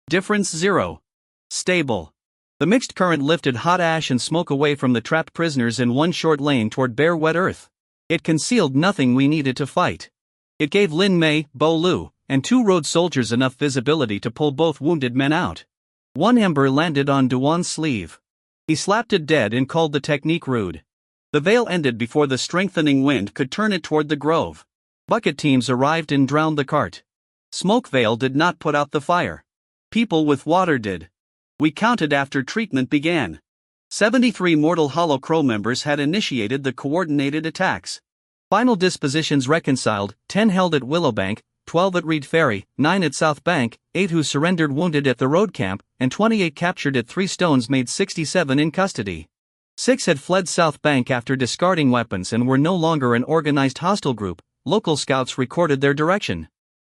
Difference 0. Stable. The mixed current lifted hot ash and smoke away from the trapped prisoners in one short lane toward bare wet earth. It concealed nothing we needed to fight. It gave Lin Mei, Bo Lu, and 2 road soldiers enough visibility to pull both wounded men out. 1 ember landed on Duan's sleeve. He slapped it dead and called the technique rude. The veil ended before the strengthening wind could turn it toward the grove. Bucket teams arrived and drowned the cart. Smoke veil did not put out the fire. People with water did. We counted after treatment began. 73 mortal Hollow Crow members had initiated the coordinated attacks. Final dispositions reconciled, 10 held at Willowbank, 12 at Reed Ferry, 9 at South Bank, 8 who surrendered wounded at the road camp, and 28 captured at 3 Stones made 67 in custody. 6 had fled South Bank after discarding weapons and were no longer an organized hostile group. Local scouts recorded their direction.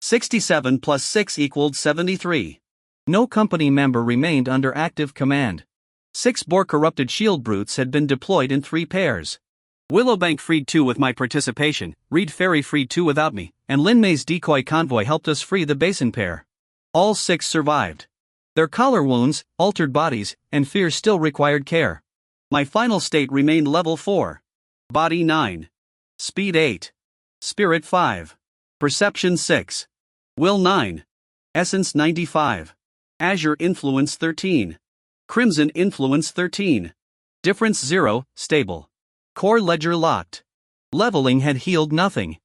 67 plus 6 equaled 73. No company member remained under active command. 6 Boar corrupted shield brutes had been deployed in 3 pairs. Willowbank freed 2 with my participation, Reed Ferry freed 2 without me, and Lin Mei's Decoy Convoy helped us free the Basin pair. All 6 survived. Their collar wounds, altered bodies, and fear still required care. My final state remained level 4. Body 9. Speed 8. Spirit 5. Perception 6. Will 9. Essence 95. Azure Influence 13. Crimson Influence 13. Difference 0, stable. Core ledger locked. Leveling had healed nothing.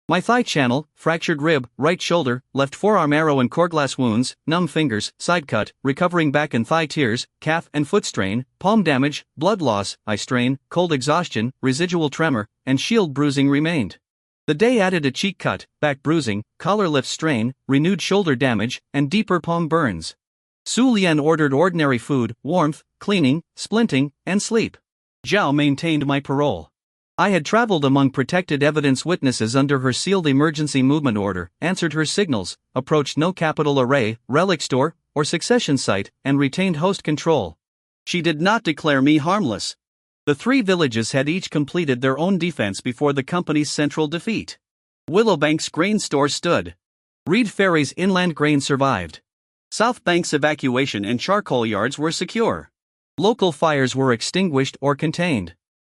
My thigh channel, fractured rib, right shoulder, left forearm arrow and core glass wounds, numb fingers, side cut, recovering back and thigh tears, calf and foot strain, palm damage, blood loss, eye strain, cold exhaustion, residual tremor, and shield bruising remained. The day added a cheek cut, back bruising, collar lift strain, renewed shoulder damage, and deeper palm burns. Su Lian ordered ordinary food, warmth, cleaning, splinting, and sleep. Zhao maintained my parole. I had traveled among protected evidence witnesses under her sealed emergency movement order, answered her signals, approached no capital array, relic store, or succession site, and retained host control. She did not declare me harmless. The 3 villages had each completed their own defense before the company's central defeat. Willowbank's grain store stood. Reed Ferry's inland grain survived. South Bank's evacuation and charcoal yards were secure. Local fires were extinguished or contained.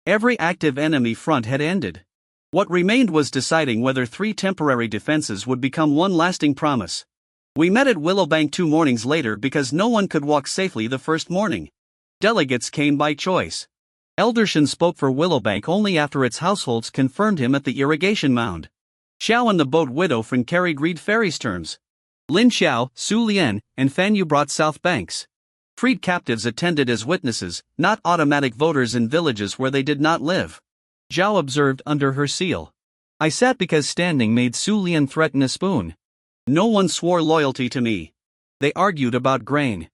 Every active enemy front had ended. What remained was deciding whether 3 temporary defenses would become one lasting promise. We met at Willowbank 2 mornings later because no one could walk safely the first morning. Delegates came by choice. Eldershan spoke for Willowbank only after its households confirmed him at the irrigation mound. Xiao and the boat Widow Fan carried Reed Ferry's terms. Lin Xiao, Su Lian, and Fan Yu brought South Banks. Freed captives attended as witnesses, not automatic voters in villages where they did not live. Zhao observed under her seal. I sat because standing made Su Lian threaten a spoon. No one swore loyalty to me. They argued about grain.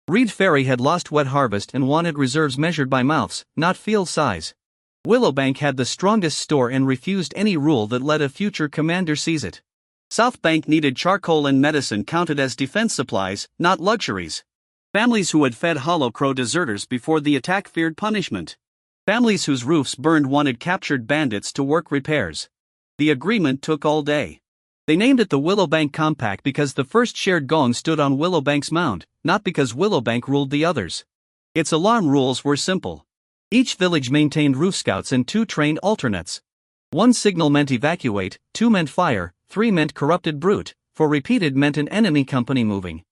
Reed Ferry had lost wet harvest and wanted reserves measured by mouths, not field size. Willowbank had the strongest store and refused any rule that let a future commander seize it. South Bank needed charcoal and medicine counted as defense supplies, not luxuries. Families who had fed Hollow Crow deserters before the attack feared punishment. Families whose roofs burned wanted captured bandits to work repairs. The agreement took all day. They named it the Willowbank Compact because the first shared gong stood on Willowbank's mound, not because Willowbank ruled the others. Its alarm rules were simple. Each village maintained roof scouts and 2 trained alternates. 1 signal meant evacuate, 2 meant fire, 3 meant corrupted brute, 4 repeated meant an enemy company moving.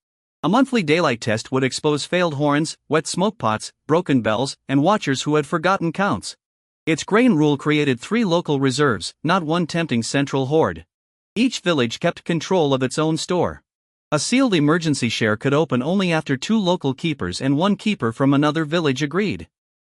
A monthly daylight test would expose failed horns, wet smoke pots, broken bells, and watchers who had forgotten counts. Its grain rule created 3 local reserves, not 1 tempting central horde. Each village kept control of its own store. A sealed emergency share could open only after 2 local keepers and 1 keeper from another village agreed.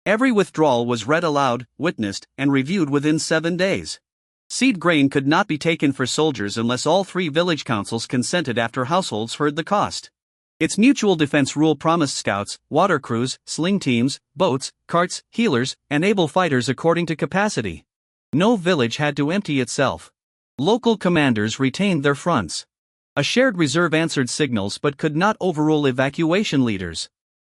Every withdrawal was read aloud, witnessed, and reviewed within 7 days. Seed grain could not be taken for soldiers unless all 3 village councils consented after households heard the cost. Its mutual defense rule promised scouts, water crews, sling teams, boats, carts, healers, and able fighters according to capacity. No village had to empty itself. Local commanders retained their fronts. A shared reserve answered signals but could not overrule evacuation leaders.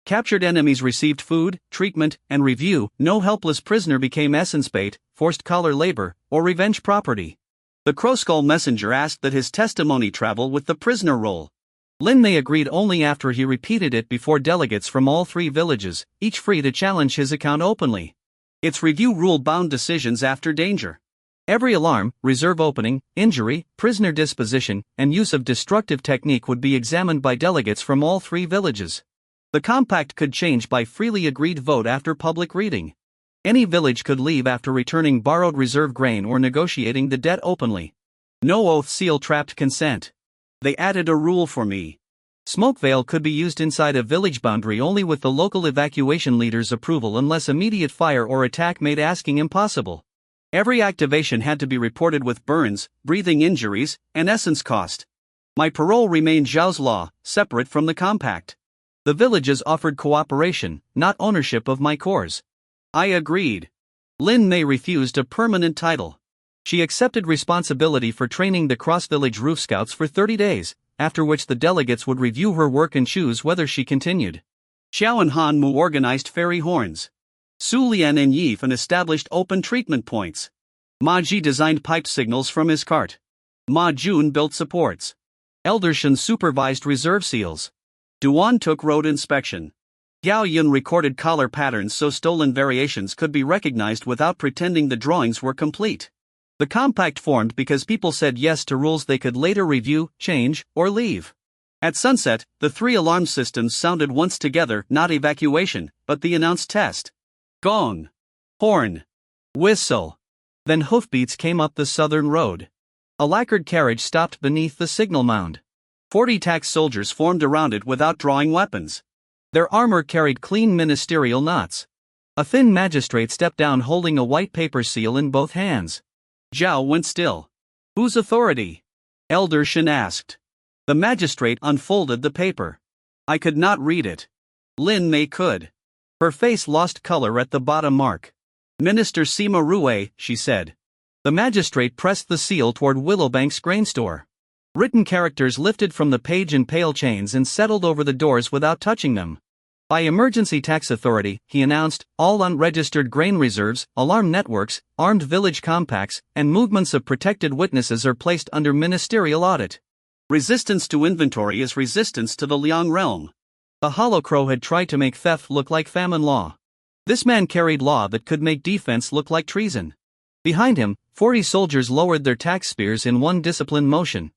Captured enemies received food, treatment, and review. No helpless prisoner became essence bait, forced collar labor, or revenge property. The Crowskull messenger asked that his testimony travel with the prisoner roll. Lin Mei agreed only after he repeated it before delegates from all 3 villages, each free to challenge his account openly. Its review rule bound decisions after danger. Every alarm, reserve opening, injury, prisoner disposition, and use of destructive technique would be examined by delegates from all 3 villages. The compact could change by freely agreed vote after public reading. Any village could leave after returning borrowed reserve grain or negotiating the debt openly. No oath seal trapped consent. They added a rule for me. Smoke veil could be used inside a village boundary only with the local evacuation leader's approval unless immediate fire or attack made asking impossible. Every activation had to be reported with burns, breathing injuries, and essence cost. My parole remained Zhao's law, separate from the compact. The villages offered cooperation, not ownership of my cores. I agreed. Lin Mei refused a permanent title. She accepted responsibility for training the cross-village roof scouts for 30 days, after which the delegates would review her work and choose whether she continued. Xiao and Han Mu organized ferry horns. Su Lian and Yi Fan established open treatment points. Ma Ji designed pipe signals from his cart. Ma Jun built supports. Eldershan supervised reserve seals. Duan took road inspection. Gao Yun recorded collar patterns so stolen variations could be recognized without pretending the drawings were complete. The compact formed because people said yes to rules they could later review, change, or leave. At sunset, the 3 alarm systems sounded once together, not evacuation, but the announced test. Gong. Horn. Whistle. Then hoofbeats came up the southern road. A lacquered carriage stopped beneath the signal mound. 40 tax soldiers formed around it without drawing weapons. Their armor carried clean ministerial knots. A thin magistrate stepped down holding a white paper seal in both hands. Zhao went still. Whose authority? Elder Shen asked. The magistrate unfolded the paper. I could not read it. Lin Mei could. Her face lost color at the bottom mark. Minister Sima Rue, she said. The magistrate pressed the seal toward Willowbank's grain store. Written characters lifted from the page in pale chains and settled over the doors without touching them. By emergency tax authority, he announced, all unregistered grain reserves, alarm networks, armed village compacts, and movements of protected witnesses are placed under ministerial audit. Resistance to inventory is resistance to the Liang realm. The Holocrow had tried to make theft look like famine law. This man carried law that could make defense look like treason. Behind him, 40 soldiers lowered their tax spears in one disciplined motion.